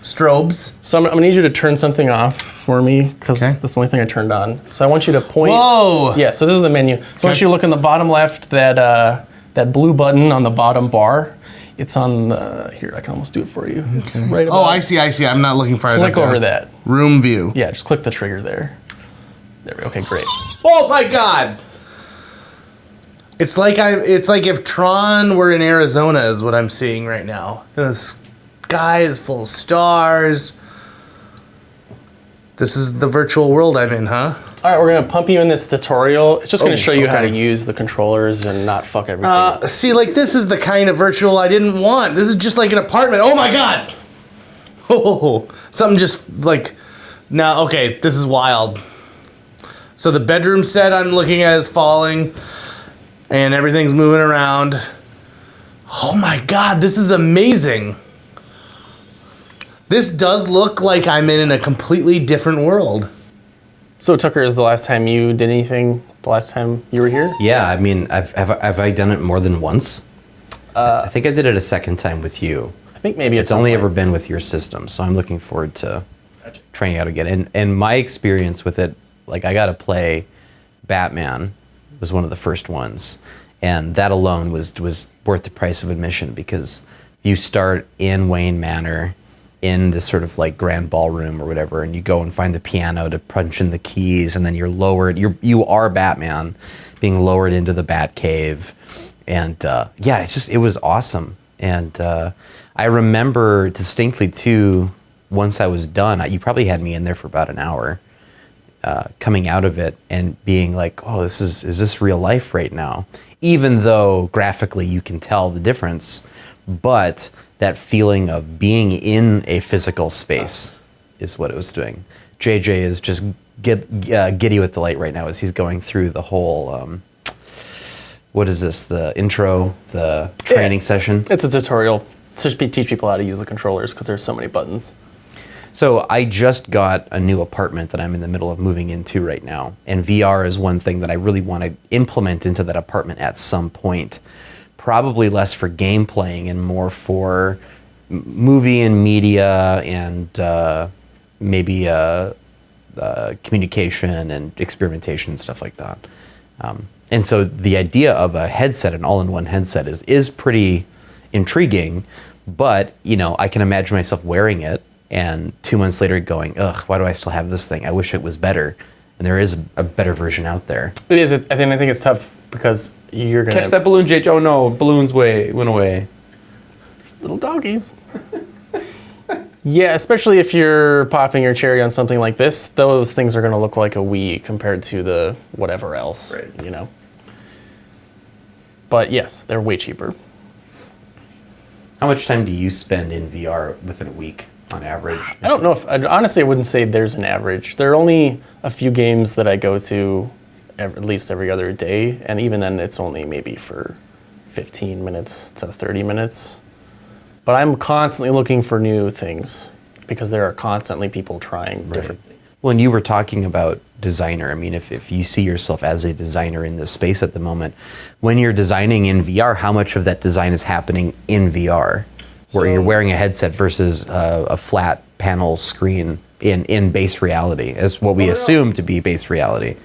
strobes. So I'm gonna need you to turn something off for me because Okay. that's the only thing I turned on. So I want you to point. Whoa! Yeah. So this is the menu. So I want you to look in the bottom left, that blue button on the bottom bar. It's on the, here, I can almost do it for you. It's right Oh, I see. I'm not looking far enough. Click over that. Room view. Yeah, just click the trigger there. There we go. Okay, great. Oh my God! It's like if Tron were in Arizona is what I'm seeing right now. The sky is full of stars. This is the virtual world I'm in, huh? All right, we're gonna pump you in this tutorial. It's just gonna show you how to use the controllers and not fuck everything. See, like this is the kind of virtual I didn't want. This is just like an apartment. Oh my God! Oh, something just like, now, okay, this is wild. So the bedroom set I'm looking at is falling and everything's moving around. Oh my God, this is amazing. This does look like I'm in a completely different world. So Tucker, is the last time you did anything the last time you were here? Yeah, I mean, have I done it more than once? I think I did it a second time with you. I think maybe it's only ever been with your system, so I'm looking forward to trying it out again. And my experience with it, like I got to play Batman, was one of the first ones, and that alone was worth the price of admission, because you start in Wayne Manor, in this sort of like grand ballroom or whatever, and you go and find the piano to punch in the keys, and then you're lowered. You are Batman, being lowered into the Batcave, and yeah, it was awesome. And I remember distinctly too. Once I was done, you probably had me in there for about an hour, coming out of it and being like, "Oh, is this real life right now?" Even though graphically you can tell the difference, but that feeling of being in a physical space is what it was doing. JJ is just giddy with delight right now as he's going through the whole, what is this, the intro, the training session? It's a tutorial to teach people how to use the controllers, because there's so many buttons. So I just got a new apartment that I'm in the middle of moving into right now. And VR is one thing that I really want to implement into that apartment at some point. Probably less for game playing and more for movie and media and maybe communication and experimentation and stuff like that. And so the idea of a headset, an all-in-one headset, is pretty intriguing. But I can imagine myself wearing it and 2 months later going, "Ugh, why do I still have this thing? I wish it was better." And there is a better version out there. It is. I think it's tough because you're gonna catch that balloon, JJ. Oh no, balloons went away. Little doggies. Yeah, especially if you're popping your cherry on something like this, those things are gonna look like a Wii compared to the whatever else, right? But yes, they're way cheaper. How much time do you spend in VR within a week on average? I don't know honestly, I wouldn't say there's an average. There are only a few games that I go to at least every other day, and even then it's only maybe for 15 minutes to 30 minutes. But I'm constantly looking for new things because there are constantly people trying different things. Well, and you were talking about designer. I mean, if you see yourself as a designer in this space at the moment, when you're designing in VR, how much of that design is happening in VR, where you're wearing a headset versus a flat panel screen in base reality, as what we assume to be base reality?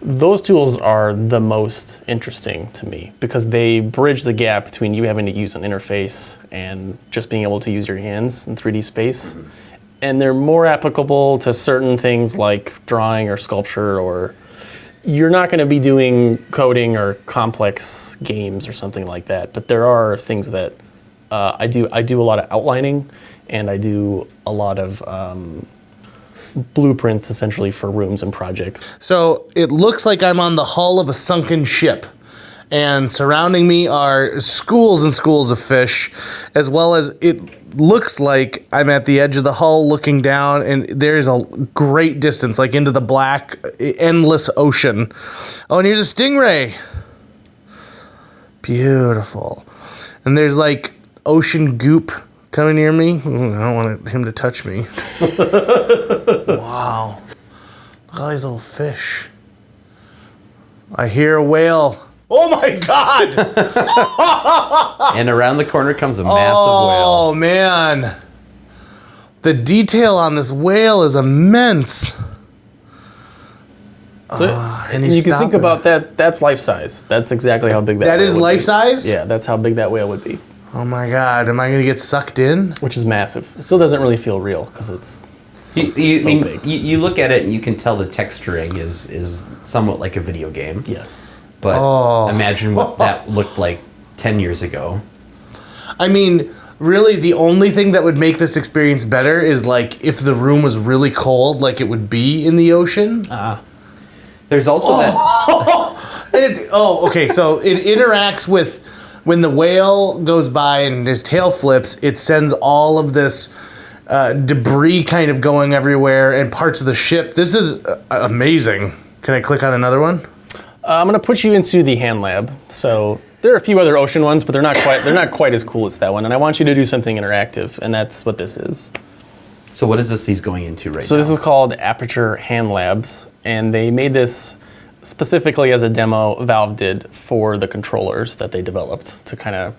Those tools are the most interesting to me because they bridge the gap between you having to use an interface and just being able to use your hands in 3D space. Mm-hmm. And they're more applicable to certain things like drawing or sculpture, or you're not going to be doing coding or complex games or something like that. But there are things that I do a lot of outlining, and I do a lot of blueprints essentially for rooms and projects. So it looks like I'm on the hull of a sunken ship, and surrounding me are schools and schools of fish, as well as it looks like I'm at the edge of the hull looking down, and there's a great distance, like into the black, endless ocean. Oh, and here's a stingray. Beautiful. And there's like ocean goop coming near me. Ooh, I don't want him to touch me. Wow. Look at all these little fish. I hear a whale. Oh my God! And around the corner comes a massive whale. Oh man. The detail on this whale is immense. So, and you can think about that, that's life size. That's exactly how big that whale is would life be. size? Yeah, that's how big that whale would be. Oh my God, am I going to get sucked in? Which is massive. It still doesn't really feel real because it's so big. You look at it and you can tell the texturing is somewhat like a video game. Yes. But imagine what that looked like 10 years ago. I mean, really, the only thing that would make this experience better is like if the room was really cold, like it would be in the ocean. There's also Okay. So it interacts with when the whale goes by and his tail flips. It sends all of this debris kind of going everywhere and parts of the ship. This is amazing. Can I click on another one? I'm going to put you into the hand lab. So there are a few other ocean ones, but they're not quite as cool as that one. And I want you to do something interactive, and that's what this is. So what is this he's going into right now? So this is called Aperture Hand Labs, and they made this specifically as a demo Valve did for the controllers that they developed to kind of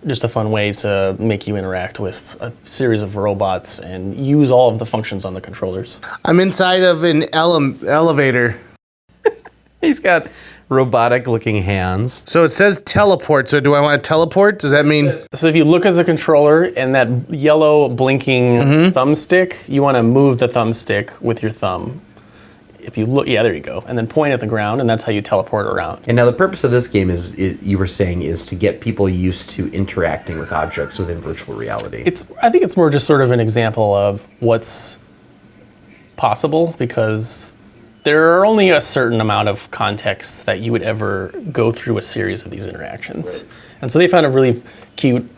just a fun way to make you interact with a series of robots and use all of the functions on the controllers. I'm inside of an elevator. He's got robotic-looking hands. So it says teleport. So do I want to teleport? Does that mean... So if you look at the controller and that yellow blinking thumbstick, you want to move the thumbstick with your thumb. If you look, yeah, there you go. And then point at the ground, and that's how you teleport around. And now the purpose of this game is you were saying, is to get people used to interacting with objects within virtual reality. I think it's more just sort of an example of what's possible, because there are only a certain amount of context that you would ever go through a series of these interactions. Right. And so they found a really cute,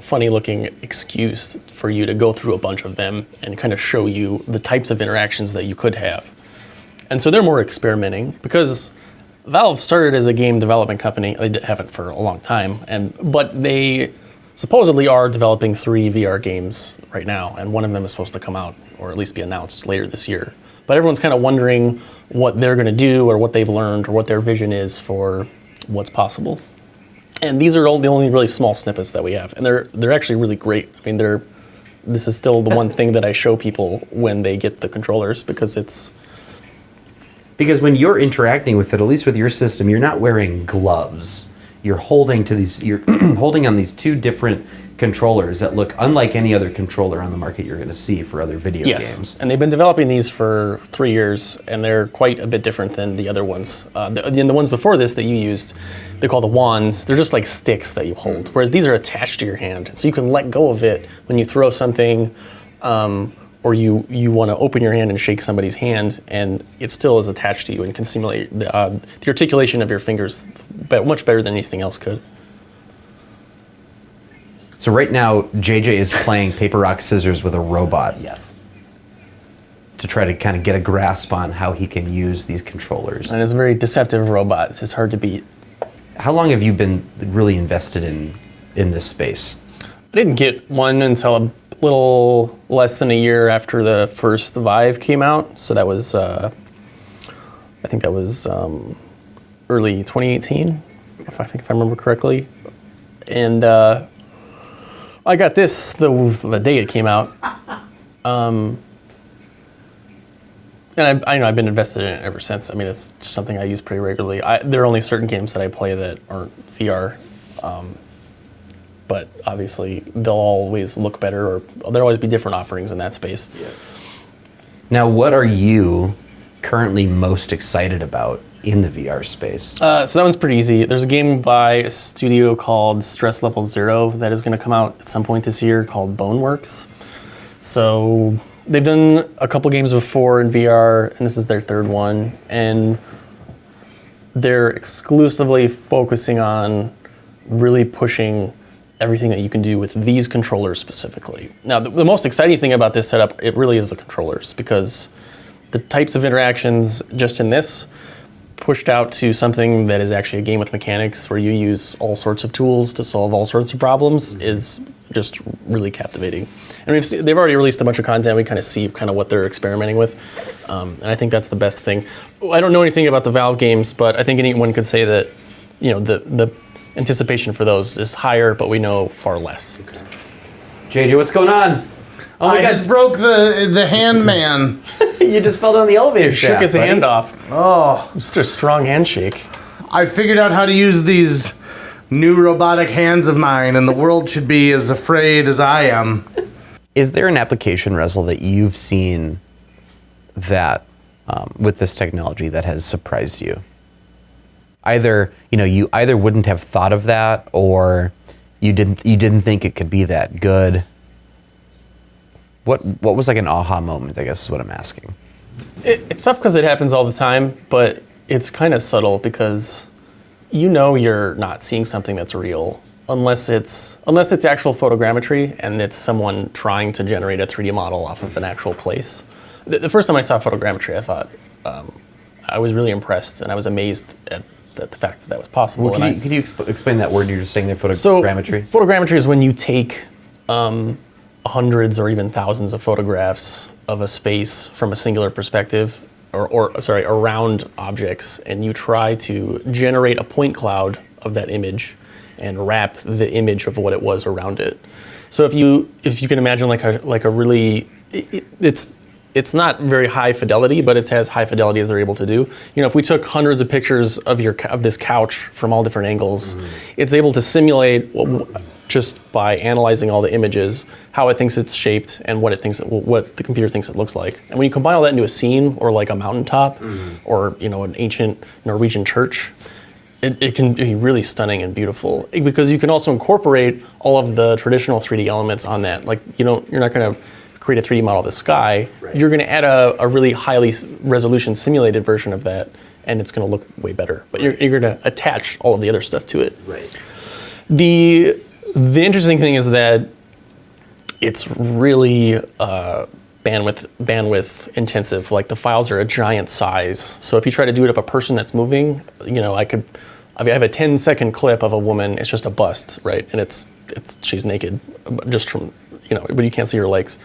funny looking excuse for you to go through a bunch of them and kind of show you the types of interactions that you could have. And so they're more experimenting, because Valve started as a game development company. They haven't for a long time, but they supposedly are developing 3 VR games right now, and one of them is supposed to come out, or at least be announced later this year. But everyone's kind of wondering what they're going to do, or what they've learned, or what their vision is for what's possible. And these are the only really small snippets that we have, and they're actually really great. I mean, this is still the one thing that I show people when they get the controllers, because when you're interacting with it, at least with your system, you're not wearing gloves. You're holding on these 2 different controllers that look unlike any other controller on the market you're going to see for other video games. And they've been developing these for 3 years, and they're quite a bit different than the other ones. The ones before this that you used, they call the wands. They're just like sticks that you hold, whereas these are attached to your hand, so you can let go of it when you throw something, or you want to open your hand and shake somebody's hand, and it still is attached to you and can simulate the articulation of your fingers much better than anything else could. So right now, JJ is playing paper, rock, scissors with a robot. Yes. To try to kind of get a grasp on how he can use these controllers. And it's a very deceptive robot. It's just hard to beat. How long have you been really invested in this space? I didn't get one until a little less than a year after the first Vive came out. So that was, I think that was early 2018, if I remember correctly. And I got this the day it came out. And I've been invested in it ever since. I mean, it's just something I use pretty regularly. There are only certain games that I play that aren't VR. But obviously, they'll always look better, or there'll always be different offerings in that space. Yeah. Now, what are you currently most excited about in the VR space? So that one's pretty easy. There's a game by a studio called Stress Level Zero that is going to come out at some point this year called Boneworks. So they've done a couple games before in VR, and this is their 3rd one. And they're exclusively focusing on really pushing everything that you can do with these controllers specifically. Now, the most exciting thing about this setup, it really is the controllers, because the types of interactions just in this pushed out to something that is actually a game with mechanics where you use all sorts of tools to solve all sorts of problems is just really captivating. And they've already released a bunch of content. We kind of see what they're experimenting with. And I think that's the best thing. I don't know anything about the Valve games, but I think anyone could say that, the anticipation for those is higher, but we know far less. Okay. JJ, what's going on? Oh my God. Just broke the hand man. You just fell down the elevator shaft. Shook his hand off. Oh. Just a strong handshake. I figured out how to use these new robotic hands of mine, and the world should be as afraid as I am. Is there an application, Ressl, that you've seen that with this technology that has surprised you? Either you either wouldn't have thought of that, or you didn't think it could be that good. What was like an aha moment, I guess is what I'm asking. It's tough because it happens all the time, but it's kind of subtle because you're not seeing something that's real unless it's actual photogrammetry and it's someone trying to generate a 3D model off of an actual place. The first time I saw photogrammetry, I thought I was really impressed, and I was amazed at the fact that was possible. Well, could you explain that word you're just saying there, photogrammetry? So, photogrammetry is when you take hundreds or even thousands of photographs of a space from a singular perspective, around objects, and you try to generate a point cloud of that image and wrap the image of what it was around it. So if you can imagine like a really, it's not very high fidelity, but it's as high fidelity as they're able to do. If we took hundreds of pictures of this couch from all different angles, it's able to simulate just by analyzing all the images how it thinks it's shaped and what the computer thinks it looks like. And when you combine all that into a scene or like a mountaintop or an ancient Norwegian church, it can be really stunning and beautiful, because you can also incorporate all of the traditional 3D elements on that. Like you're not going to create a 3D model of the sky. Right. You're going to add a really highly resolution simulated version of that, and it's going to look way better. But you're going to attach all of the other stuff to it. Right. The interesting thing is that it's really bandwidth intensive. Like the files are a giant size. So if you try to do it of a person that's moving, I have a 10-second clip of a woman. It's just a bust, right? And she's naked, just from but you can't see her legs.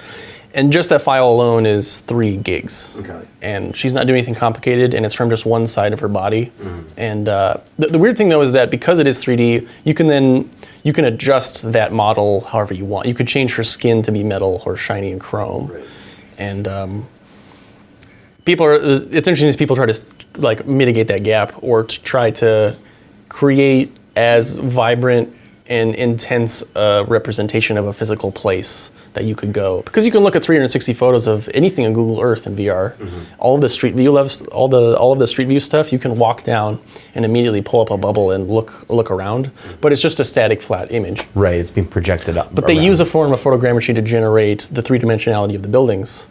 And just that file alone is 3 gigs. Okay. And she's not doing anything complicated, and it's from just one side of her body. And the weird thing though is that because it is 3D, you can adjust that model however you want. You could change her skin to be metal or shiny and chrome. Right. And it's interesting as people try to like mitigate that gap or to try to create as vibrant and intense representation of a physical place that you could go, because you can look at 360 photos of anything in Google Earth and VR. All of the Street View all of the Street View stuff, you can walk down and immediately pull up a bubble and look around, but it's just a static flat image. Right, it's being projected up. But they use a form of photogrammetry to generate the 3-dimensionality of the buildings,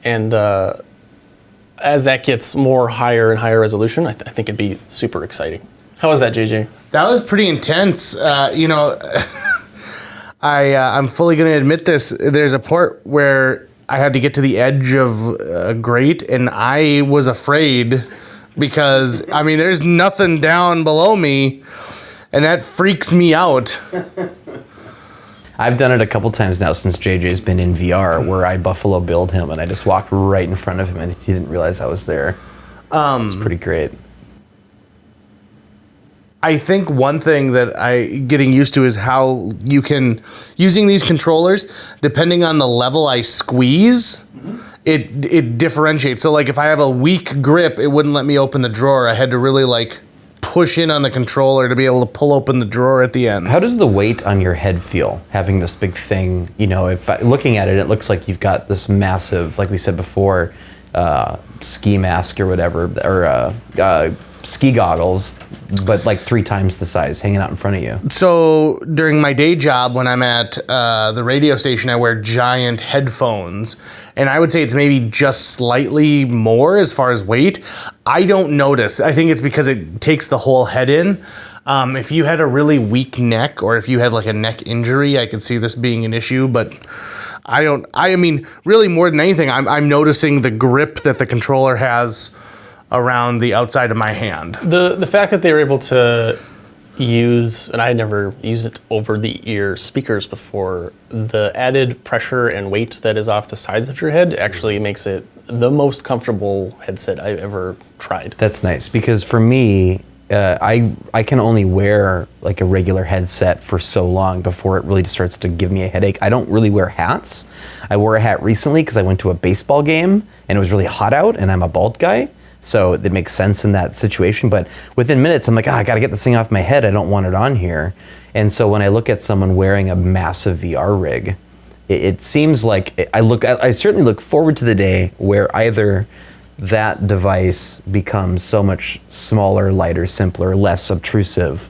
and as that gets higher and higher resolution, I think it'd be super exciting. How was that, JJ? That was pretty intense. I'm fully going to admit this. There's a part where I had to get to the edge of a grate, and I was afraid because, there's nothing down below me, and that freaks me out. I've done it a couple times now since JJ's been in VR, where I Buffalo Billed him, and I just walked right in front of him, and he didn't realize I was there. It's pretty great. I think one thing that getting used to is how you can, using these controllers, depending on the level I squeeze, it differentiates. So like if I have a weak grip, it wouldn't let me open the drawer. I had to really like push in on the controller to be able to pull open the drawer at the end. How does the weight on your head feel, having this big thing? Looking at it, it looks like you've got this massive, like we said before, ski mask or whatever, or ski goggles, but like 3 times the size hanging out in front of you. So during my day job, when I'm at the radio station, I wear giant headphones, and I would say it's maybe just slightly more as far as weight. I don't notice. I think it's because it takes the whole head in. If you had a really weak neck, or if you had like a neck injury, I could see this being an issue, but really more than anything, I'm noticing the grip that the controller has around the outside of my hand. The fact that they were able to use, and I had never used it over the ear speakers before, the added pressure and weight that is off the sides of your head actually makes it the most comfortable headset I've ever tried. That's nice, because for me, I can only wear like a regular headset for so long before it really starts to give me a headache. I don't really wear hats. I wore a hat recently because I went to a baseball game and it was really hot out and I'm a bald guy. So it makes sense in that situation. But within minutes, I'm like, I got to get this thing off my head. I don't want it on here. And so when I look at someone wearing a massive VR rig, it seems like I certainly look forward to the day where either that device becomes so much smaller, lighter, simpler, less obtrusive,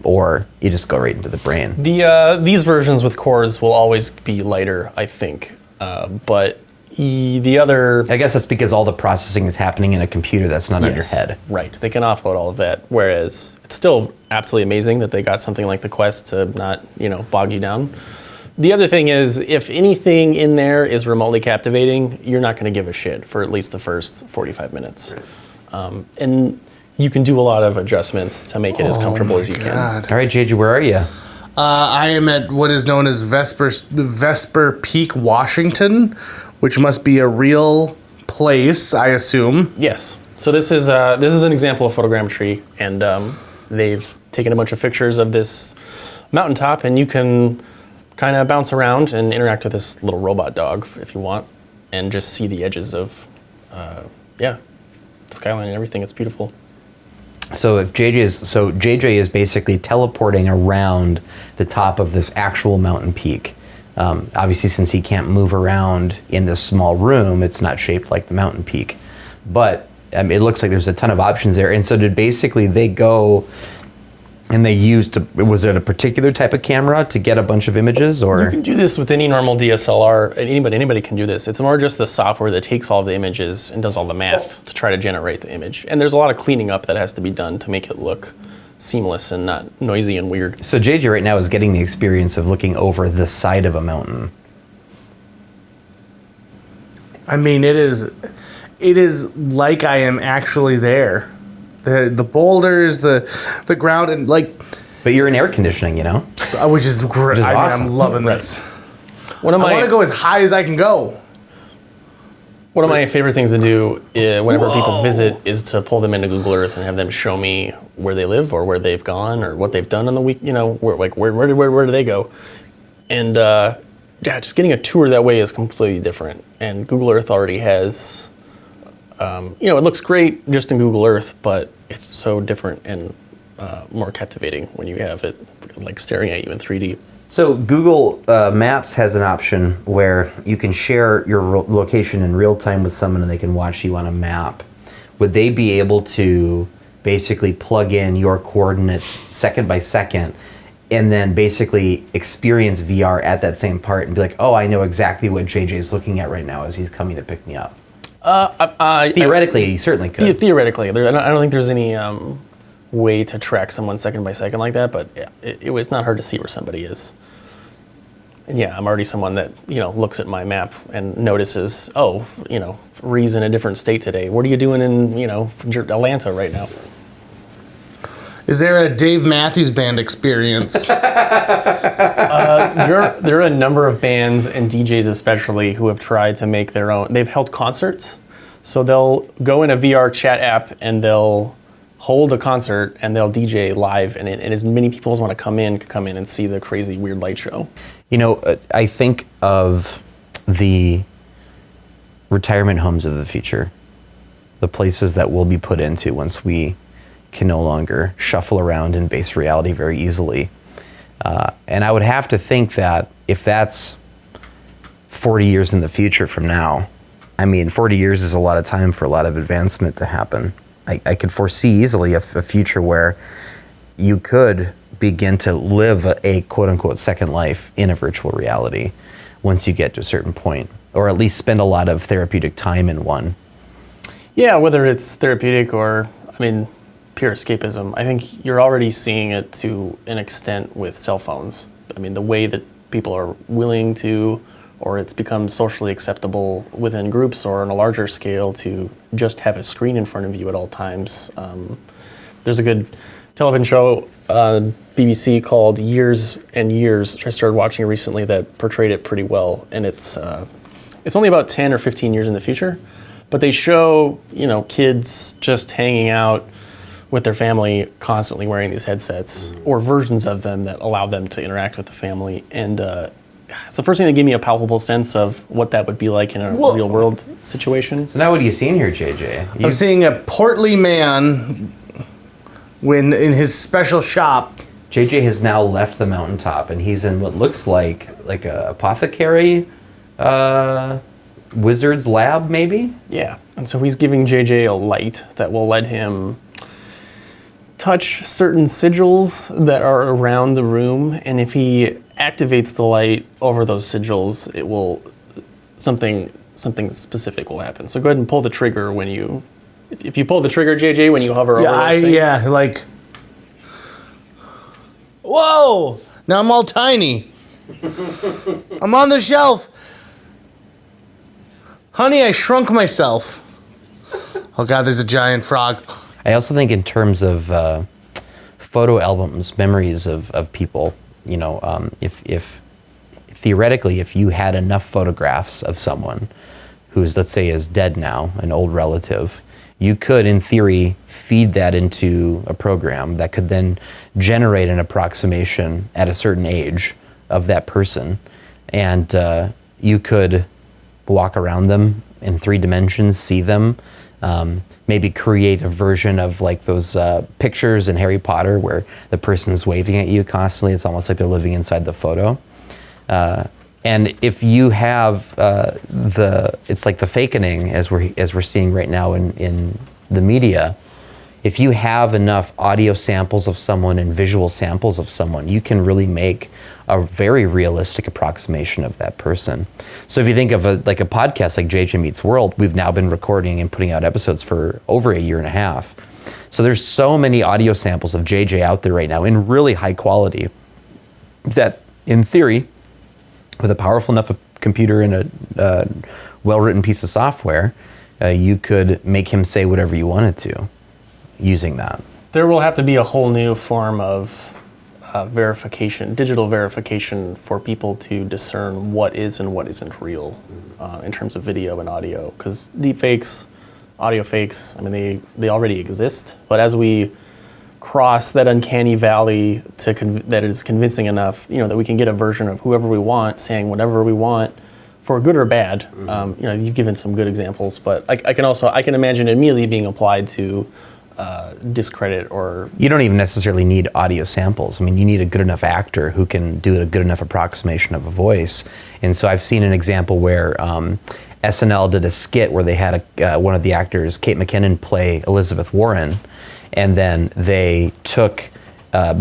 or you just go right into the brain. These versions with cores will always be lighter, I think. But the other... I guess that's because all the processing is happening in a computer that's not on your head. Right. They can offload all of that. Whereas it's still absolutely amazing that they got something like the Quest to not, bog you down. The other thing is, if anything in there is remotely captivating, you're not going to give a shit for at least the first 45 minutes. And you can do a lot of adjustments to make it as comfortable as you can. All right, JJ, where are you? I am at what is known as Vesper Peak, Washington, which must be a real place, I assume. Yes. So this is an example of photogrammetry, and they've taken a bunch of pictures of this mountaintop, and you can kind of bounce around and interact with this little robot dog if you want, and just see the edges of, the skyline and everything. It's beautiful. So JJ is basically teleporting around the top of this actual mountain peak. Obviously, since he can't move around in this small room, it's not shaped like the mountain peak. But it looks like there's a ton of options there. And so did basically they go and they used, was it a particular type of camera to get a bunch of images, or? You can do this with any normal DSLR. Anybody can do this. It's more just the software that takes all of the images and does all the math to try to generate the image. And there's a lot of cleaning up that has to be done to make it look seamless and not noisy and weird. So JJ right now is getting the experience of looking over the side of a mountain. I mean, it is like I am actually there. The boulders, the ground, and like. But you're in air conditioning, Which is great. Awesome. I'm loving this. I want to go as high as I can go. One of my favorite things to do whenever people visit is to pull them into Google Earth and have them show me where they live or where they've gone or what they've done on the week. Where do they go? And just getting a tour that way is completely different. And Google Earth already has. It looks great just in Google Earth, but it's so different and more captivating when you have it like staring at you in 3D. So Google Maps has an option where you can share your location in real time with someone and they can watch you on a map. Would they be able to basically plug in your coordinates second by second and then basically experience VR at that same part and be like, oh, I know exactly what JJ is looking at right now as he's coming to pick me up? Theoretically, you certainly could. Theoretically. I don't think there's any way to track someone second by second like that, but it was not hard to see where somebody is. And I'm already someone that, looks at my map and notices, Ree's in a different state today. What are you doing in, Atlanta right now? Is there a Dave Matthews Band experience? There are a number of bands and DJs especially who have tried to make their own. They've held concerts. So they'll go in a VR chat app and they'll hold a concert and they'll DJ live, and as many people as want to come in can come in and see the crazy weird light show. I think of the retirement homes of the future, the places that we'll be put into once we can no longer shuffle around in base reality very easily. And I would have to think that if that's 40 years in the future from now, 40 years is a lot of time for a lot of advancement to happen. I could foresee easily a future where you could begin to live a quote-unquote second life in a virtual reality once you get to a certain point, or at least spend a lot of therapeutic time in one. Yeah, whether it's therapeutic or, pure escapism. I think you're already seeing it to an extent with cell phones. The way that people are willing to, or it's become socially acceptable within groups or on a larger scale to just have a screen in front of you at all times. There's a good television show on BBC called Years and Years, which I started watching recently, that portrayed it pretty well. And it's only about 10 or 15 years in the future, but they show, kids just hanging out with their family, constantly wearing these headsets, or versions of them that allow them to interact with the family. And it's the first thing that gave me a palpable sense of what that would be like in a real world situation. So now what are you seeing here, JJ? I'm seeing a portly man in his special shop. JJ has now left the mountaintop, and he's in what looks like a apothecary wizard's lab, maybe? Yeah, and so he's giving JJ a light that will let him touch certain sigils that are around the room, and if he activates the light over those sigils, it will something specific will happen. So go ahead and pull the trigger when you, if you pull the trigger, JJ, when you hover over those things. Like, whoa! Now I'm all tiny. I'm on the shelf. Honey, I shrunk myself. Oh God, there's a giant frog. I also think in terms of photo albums, memories of people, you know, if theoretically, if you had enough photographs of someone who's, let's say, is dead now, an old relative, you could, in theory, feed that into a program that could then generate an approximation at a certain age of that person. And you could walk around them in 3 dimensions, see them, maybe create a version of like those pictures in Harry Potter where the person's waving at you constantly. It's almost like they're living inside the photo. And if you have it's like the fakening as we're seeing right now in the media. If you have enough audio samples of someone and visual samples of someone, you can really make a very realistic approximation of that person. So if you think of a podcast like JJ Meets World, we've now been recording and putting out episodes for over 1.5 years. So there's so many audio samples of JJ out there right now in really high quality that, in theory, with a powerful enough computer and a well-written piece of software, you could make him say whatever you wanted to using that. There will have to be a whole new form of verification, digital verification, for people to discern what is and what isn't real in terms of video and audio. Because deepfakes, audio fakes, I mean, they already exist. But as we cross that uncanny valley that is convincing enough, you know, that we can get a version of whoever we want saying whatever we want, for good or bad. You know, you've given some good examples, but I can imagine it immediately being applied to discredit or... You don't even necessarily need audio samples. I mean, you need a good enough actor who can do a good enough approximation of a voice. And so I've seen an example where SNL did a skit where they had one of the actors, Kate McKinnon, play Elizabeth Warren, and then they took...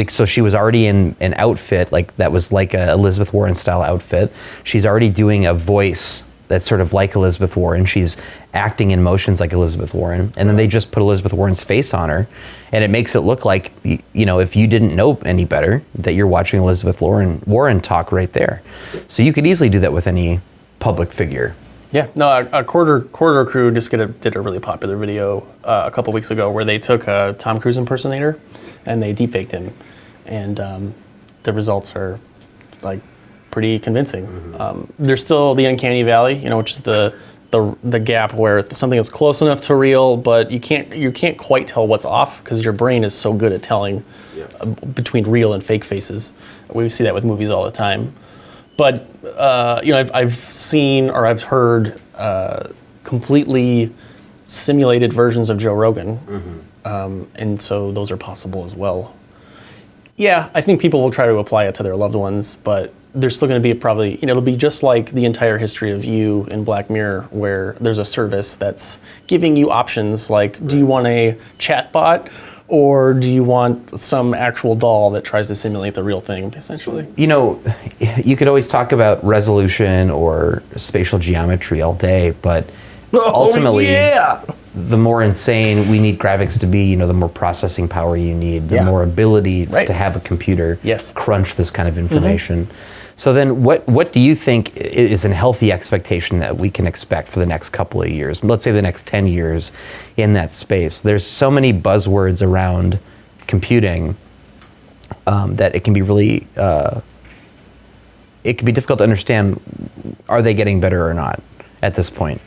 so she was already in an outfit that was like a Elizabeth Warren style outfit. She's already doing a voice that's sort of like Elizabeth Warren. She's acting in motions like Elizabeth Warren. And then they just put Elizabeth Warren's face on her. And it makes it look like, you know, if you didn't know any better, that you're watching Elizabeth Warren talk right there. So you could easily do that with any public figure. Yeah, no, a Corridor Crew just did a really popular video a couple weeks ago where they took a Tom Cruise impersonator and they deepfaked him. And the results are like pretty convincing. There's still the uncanny valley, you know, which is the gap where something is close enough to real, but you can't quite tell what's off because your brain is so good at telling between real and fake faces. We see that with movies all the time. But you know, I've seen or I've heard completely simulated versions of Joe Rogan, and so those are possible as well. Yeah, I think people will try to apply it to their loved ones, but there's still going to be probably, you know, it'll be just like the entire history of You in Black Mirror, where there's a service that's giving you options like, do you want a chat bot or do you want some actual doll that tries to simulate the real thing, essentially? You know, you could always talk about resolution or spatial geometry all day, but ultimately, the more insane we need graphics to be, you know, the more processing power you need, the more ability to have a computer crunch this kind of information. So then what do you think is a healthy expectation that we can expect for the next couple of years? Let's say the next 10 years in that space. There's so many buzzwords around computing that it can be really, it can be difficult to understand, are they getting better or not at this point?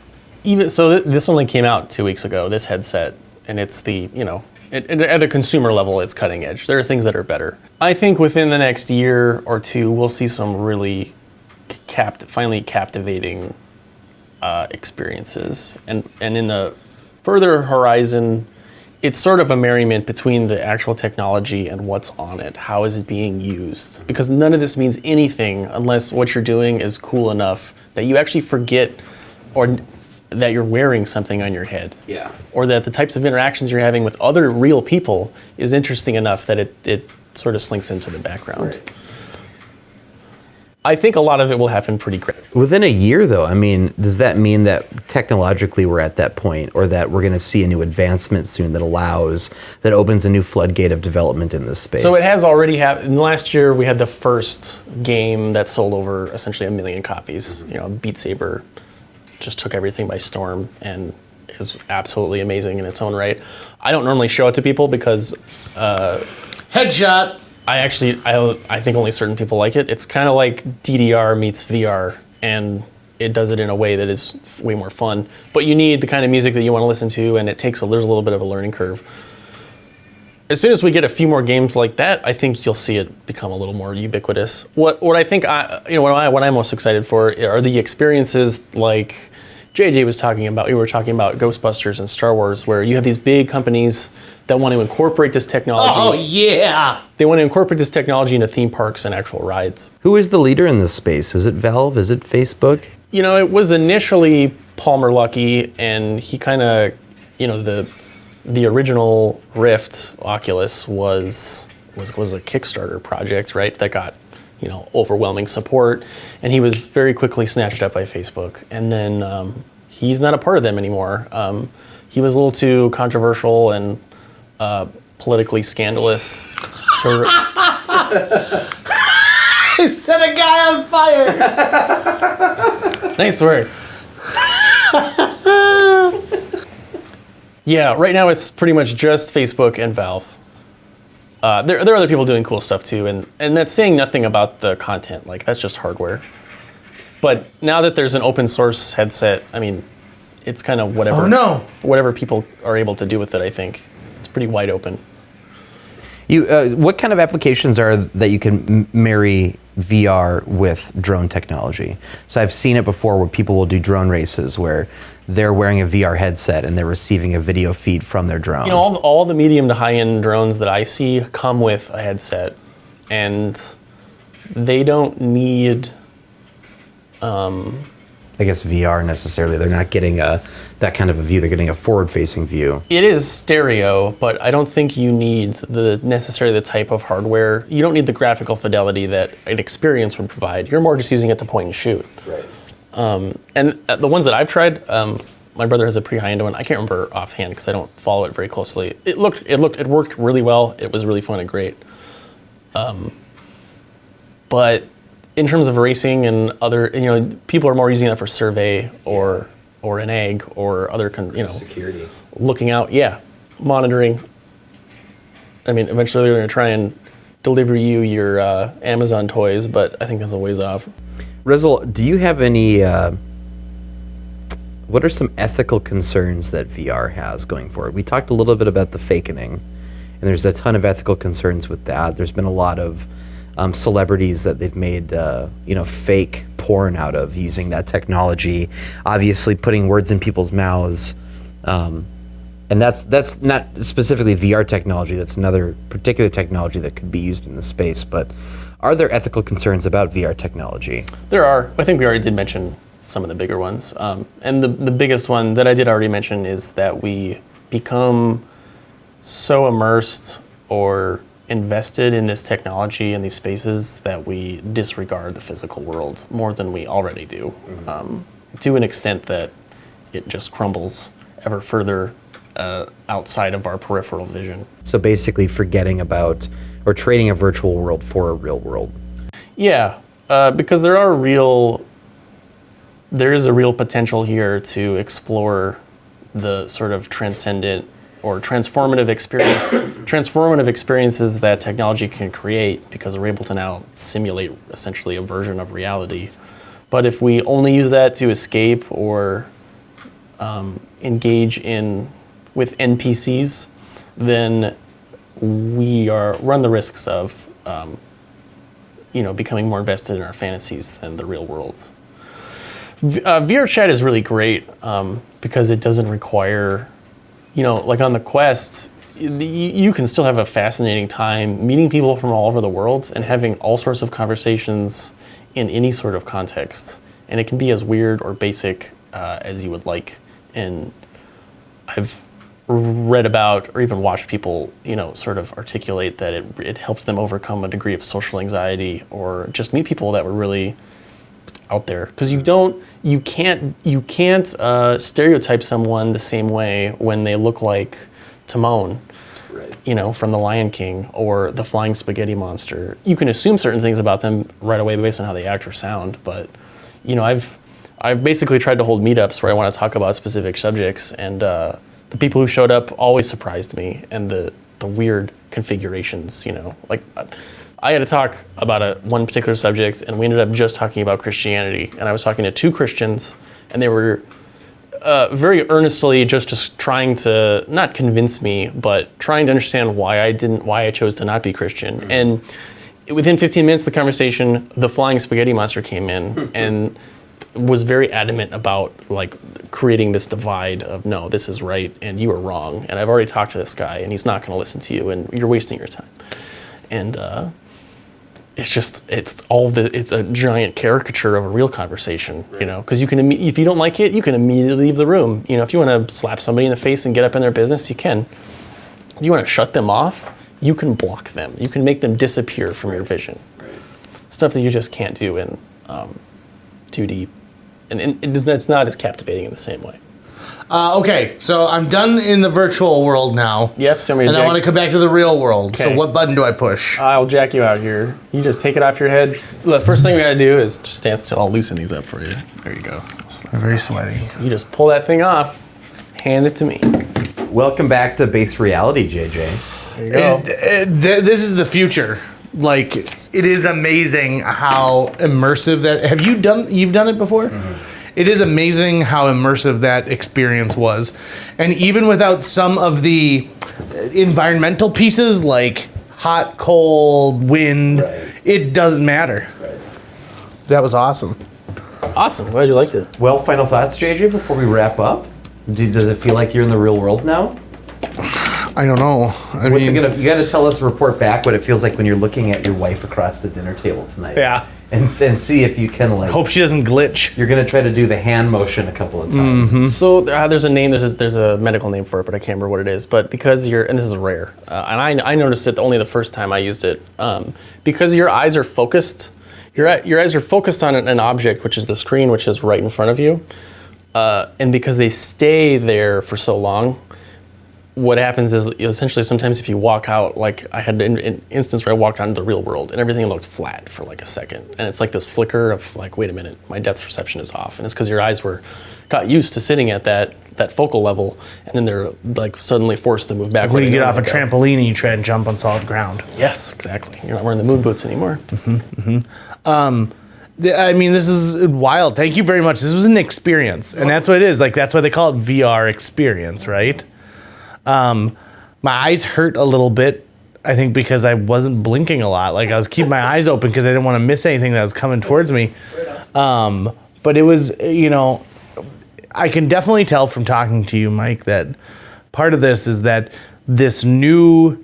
Even so, this only came out 2 weeks ago, this headset, and it's the, you know, at a consumer level, it's cutting edge. There are things that are better. I think within the next year or two, we'll see some really finally captivating experiences. And in the further horizon, it's sort of a merriment between the actual technology and what's on it. How is it being used? Because none of this means anything unless what you're doing is cool enough that you actually forget or that you're wearing something on your head. Yeah. Or that the types of interactions you're having with other real people is interesting enough that it sort of slinks into the background. Right. I think a lot of it will happen pretty quick. Within a year, though, I mean, does that mean that technologically we're at that point, or that we're going to see a new advancement soon that opens a new floodgate of development in this space? So it has already happened. In the last year, we had the first game that sold over essentially 1 million copies. You know, Beat Saber just took everything by storm and is absolutely amazing in its own right. I don't normally show it to people because headshot. I think only certain people like it. It's kind of like DDR meets VR, and it does it in a way that is way more fun. But you need the kind of music that you want to listen to, and there's a little bit of a learning curve. As soon as we get a few more games like that, I think you'll see it become a little more ubiquitous. What I think what I'm most excited for are the experiences like JJ was talking about. We were talking about Ghostbusters and Star Wars, where you have these big companies that want to incorporate this technology. Oh, yeah! They want to incorporate this technology into theme parks and actual rides. Who is the leader in this space? Is it Valve? Is it Facebook? You know, it was initially Palmer Luckey, and he kind of, the original Rift Oculus was a Kickstarter project, right? That got, overwhelming support, and he was very quickly snatched up by Facebook. And then he's not a part of them anymore. He was a little too controversial and politically scandalous. He set a guy on fire. Nice work. Yeah, right now it's pretty much just Facebook and Valve. There are other people doing cool stuff too, and that's saying nothing about the content. Like, that's just hardware. But now that there's an open source headset, I mean, it's kind of whatever. Oh no! Whatever people are able to do with it, I think. It's pretty wide open. What kind of applications are that you can marry VR with drone technology? So I've seen it before where people will do drone races where they're wearing a VR headset and they're receiving a video feed from their drone. You know, all the medium to high-end drones that I see come with a headset, and they don't need I guess VR necessarily. They're not getting that kind of a view. They're getting a forward-facing view. It is stereo, but I don't think you need necessarily the type of hardware. You don't need the graphical fidelity that an experience would provide. You're more just using it to point and shoot. Right. And the ones that I've tried, my brother has a pretty high-end one. I can't remember offhand because I don't follow it very closely. It worked really well. It was really fun and great. But in terms of racing and other, people are more using that for survey or an egg or other, security, looking out, monitoring. I mean, eventually they're going to try and deliver you your Amazon toys, but I think that's a ways off. Ressl, do you have any? What are some ethical concerns that VR has going forward? We talked a little bit about the fakening, and there's a ton of ethical concerns with that. There's been a lot of celebrities that they've made, fake porn out of using that technology, obviously putting words in people's mouths. And that's not specifically VR technology. That's another particular technology that could be used in the space. But are there ethical concerns about VR technology? There are. I think we already did mention some of the bigger ones. And the biggest one that I did already mention is that we become so immersed or invested in this technology and these spaces that we disregard the physical world more than we already do, to an extent that it just crumbles ever further outside of our peripheral vision. So basically forgetting about or trading a virtual world for a real world. Yeah, because there is a real potential here to explore the sort of transcendent or transformative experiences that technology can create, because we're able to now simulate essentially a version of reality. But if we only use that to escape or engage with NPCs, then we run the risks of becoming more invested in our fantasies than the real world. VR chat is really great because it doesn't require, like on the Quest, you can still have a fascinating time meeting people from all over the world and having all sorts of conversations in any sort of context. And it can be as weird or basic as you would like. And I've read about or even watched people, sort of articulate that it helps them overcome a degree of social anxiety or just meet people that were really out there. Because you can't stereotype someone the same way when they look like Timon, right, from The Lion King or the Flying Spaghetti Monster. You can assume certain things about them right away based on how they act or sound, but I've basically tried to hold meetups where I want to talk about specific subjects, and the people who showed up always surprised me, and the weird configurations, like I had to talk about one particular subject, and we ended up just talking about Christianity, and I was talking to 2 Christians, and they were very earnestly just trying to not convince me, but trying to understand why I chose to not be Christian. Mm-hmm. And within 15 minutes of the conversation, the Flying Spaghetti Monster came in and was very adamant about like creating this divide of, no, this is right and you are wrong, and I've already talked to this guy and he's not going to listen to you and you're wasting your time. And it's a giant caricature of a real conversation, right. Because if you don't like it, you can immediately leave the room. If you want to slap somebody in the face and get up in their business, you can. If you want to shut them off, you can block them. You can make them disappear from your vision. Right. Stuff that you just can't do in 2D. And it's not as captivating in the same way. Okay, so I'm done in the virtual world now. Yep, so and I want to come back to the real world. Okay. So what button do I push? I'll jack you out here. You just take it off your head. The first thing we gotta do is just stand still. I'll loosen these up for you. There you go. They're very sweaty. You just pull that thing off, hand it to me. Welcome back to Base Reality, JJ. There you go. This is the future. Like, it is amazing how immersive that. You've done it before? Mm-hmm. It is amazing how immersive that experience was. And even without some of the environmental pieces like hot, cold, wind, right. It doesn't matter. Right. That was awesome. Awesome. Glad you liked it. Well, final thoughts, JJ, before we wrap up? Does it feel like you're in the real world now? I don't know. You got to tell us, report back what it feels like when you're looking at your wife across the dinner table tonight. Yeah. And see if you can hope she doesn't glitch. You're gonna try to do the hand motion a couple of times. Mm-hmm. So there's a name. There's a medical name for it, but I can't remember what it is. But because and this is rare, and I noticed it only the first time I used it. Because your eyes are focused, your eyes are focused on an object, which is the screen, which is right in front of you, and because they stay there for so long. What happens is essentially sometimes if you walk out, like I had an instance where I walked out into the real world and everything looked flat for like a second. And it's like this flicker of like, wait a minute, my depth perception is off. And it's because your eyes got used to sitting at that focal level, and then they're like suddenly forced to move back. Like when you get off a trampoline and you try and jump on solid ground. Yes, exactly. You're not wearing the moon boots anymore. Mm-hmm, mm-hmm. I mean, this is wild. Thank you very much. This was an experience. And that's what it is. Like, that's why they call it VR experience, right? My eyes hurt a little bit, I think, because I wasn't blinking a lot. Like, I was keeping my eyes open because I didn't want to miss anything that was coming towards me. But it was, I can definitely tell from talking to you, Mike, that part of this is that this new,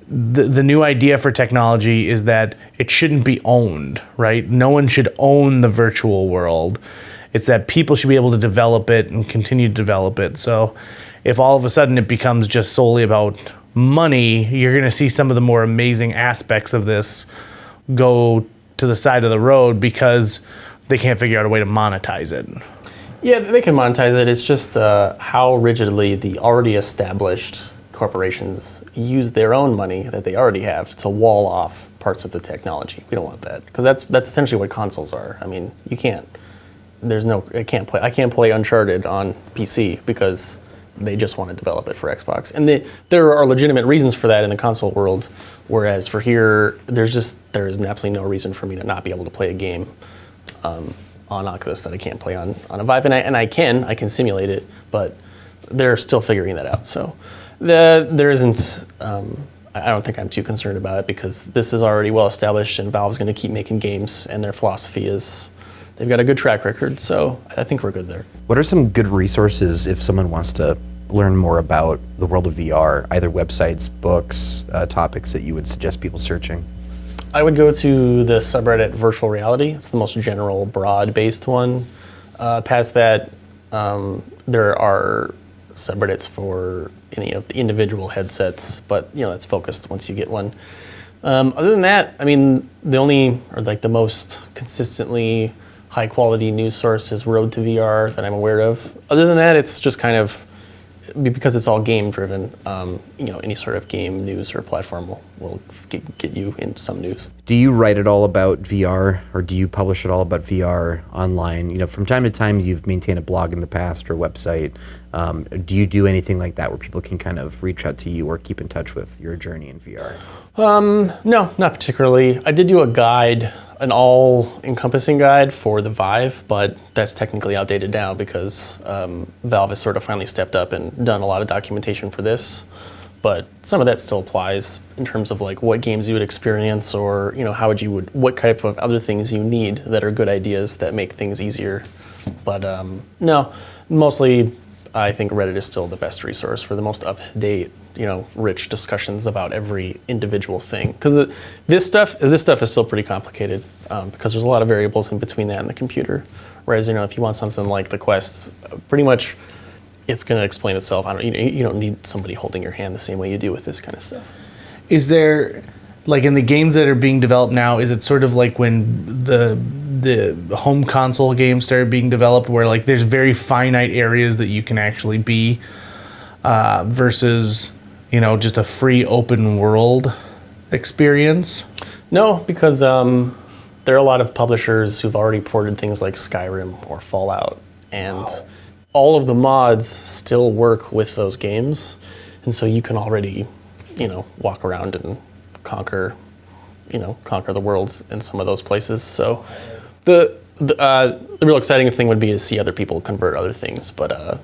the new idea for technology is that it shouldn't be owned, right? No one should own the virtual world. It's that people should be able to develop it and continue to develop it. So if all of a sudden it becomes just solely about money, you're going to see some of the more amazing aspects of this go to the side of the road because they can't figure out a way to monetize it. Yeah, they can monetize it. It's just how rigidly the already established corporations use their own money that they already have to wall off parts of the technology. We don't want that, because that's essentially what consoles are. I mean, you can't. I can't play Uncharted on PC because they just want to develop it for Xbox, and there are legitimate reasons for that in the console world. Whereas for here, there is absolutely no reason for me to not be able to play a game on Oculus that I can't play on a Vive, and I can simulate it, but they're still figuring that out. So there isn't I don't think I'm too concerned about it because this is already well established and Valve's going to keep making games, and their philosophy is they've got a good track record, so I think we're good there. What are some good resources if someone wants to learn more about the world of VR, either websites, books, topics that you would suggest people searching? I would go to the subreddit Virtual Reality. It's the most general, broad-based one. Past that, there are subreddits for any of the individual headsets, but that's focused once you get one. Other than that, I mean, the most consistently high-quality news source is Road to VR that I'm aware of. Other than that, it's just kind of, because it's all game-driven, any sort of game news or platform will get you in some news. Do you write at all about VR, or do you publish at all about VR online? From time to time, you've maintained a blog in the past or website. Do you do anything like that where people can kind of reach out to you or keep in touch with your journey in VR? No, not particularly. I did do a guide, an all-encompassing guide for the Vive, but that's technically outdated now because Valve has sort of finally stepped up and done a lot of documentation for this. But some of that still applies in terms of like what games you would experience, or what type of other things you need that are good ideas that make things easier. But no, mostly I think Reddit is still the best resource for the most up-to-date, rich discussions about every individual thing. Because this stuff is still pretty complicated because there's a lot of variables in between that and the computer. Whereas if you want something like the Quest, pretty much it's going to explain itself. You don't need somebody holding your hand the same way you do with this kind of stuff. Is there, like in the games that are being developed now, is it sort of like when the home console games started being developed, where like there's very finite areas that you can actually be versus just a free open world experience? No, because there are a lot of publishers who've already ported things like Skyrim or Fallout, and all of the mods still work with those games, and so you can already walk around and conquer the world in some of those places. So the real exciting thing would be to see other people convert other things, but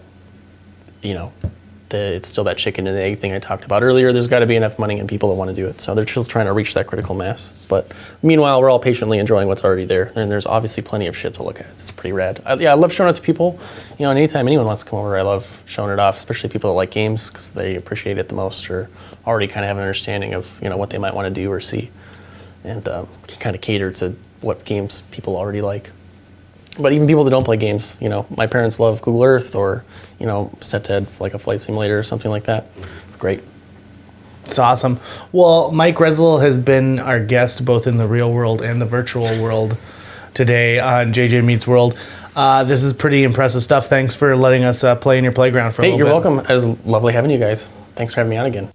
it's still that chicken and egg thing I talked about earlier. There's got to be enough money and people that want to do it, so they're just trying to reach that critical mass. But meanwhile, we're all patiently enjoying what's already there, and there's obviously plenty of shit to look at. It's pretty rad. I love showing it to people. And anytime anyone wants to come over, I love showing it off, especially people that like games because they appreciate it the most, or already kind of have an understanding of what they might want to do or see, and kind of cater to what games people already like. But even people that don't play games, my parents love Google Earth or, set to have like a flight simulator or something like that. Great. It's awesome. Well, Mike Ressl has been our guest both in the real world and the virtual world today on JJ Meets World. This is pretty impressive stuff. Thanks for letting us play in your playground for a little bit. Hey, you're welcome. It was lovely having you guys. Thanks for having me on again.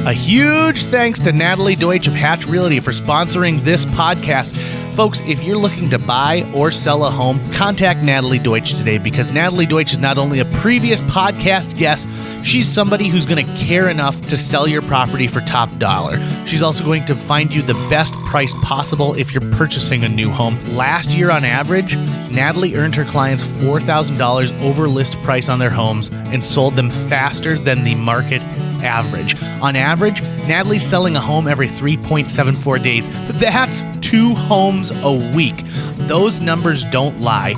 A huge thanks to Natalie Deutsch of Hatch Realty for sponsoring this podcast. Folks, if you're looking to buy or sell a home, contact Natalie Deutsch today, because Natalie Deutsch is not only a previous podcast guest, she's somebody who's going to care enough to sell your property for top dollar. She's also going to find you the best price possible if you're purchasing a new home. Last year on average, Natalie earned her clients $4,000 over list price on their homes and sold them faster than the market average. On average, Natalie's selling a home every 3.74 days. That's 2 homes a week. Those numbers don't lie.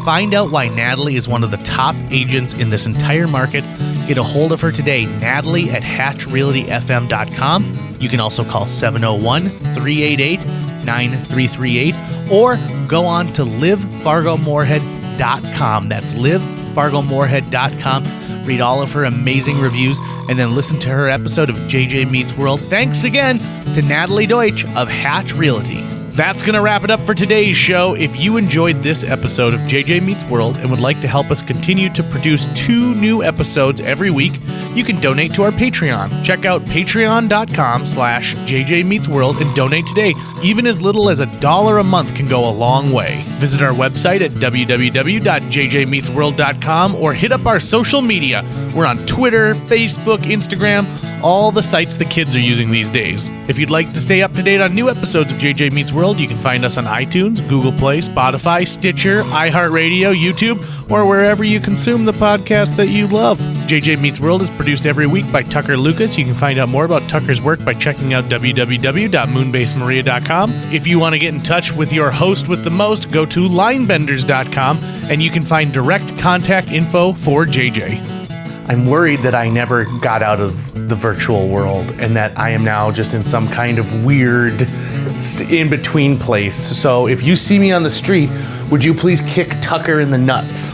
Find out why Natalie is one of the top agents in this entire market. Get a hold of her today, Natalie at hatchrealtyfm.com. You can also call 701-388-9338 or go on to livefargomoorhead.com. That's livefargomoorhead.com. Read all of her amazing reviews and then listen to her episode of JJ Meets World. Thanks again to Natalie Deutsch of Hatch Realty. That's going to wrap it up for today's show. If you enjoyed this episode of JJ Meets World and would like to help us continue to produce 2 new episodes every week, you can donate to our Patreon. Check out patreon.com/JJ Meets World and donate today. Even as little as $1 a month can go a long way. Visit our website at www.jjmeetsworld.com or hit up our social media. We're on Twitter, Facebook, Instagram, all the sites the kids are using these days. If you'd like to stay up to date on new episodes of JJ Meets World, you can find us on iTunes, Google Play, Spotify, Stitcher, iHeartRadio, YouTube, or wherever you consume the podcast that you love. JJ Meets World is produced every week by Tucker Lucas. You can find out more about Tucker's work by checking out www.moonbasemaria.com. If you want to get in touch with your host with the most, go to linebenders.com, and you can find direct contact info for JJ. I'm worried that I never got out of the virtual world and that I am now just in some kind of weird in-between place. So if you see me on the street, would you please kick Tucker in the nuts?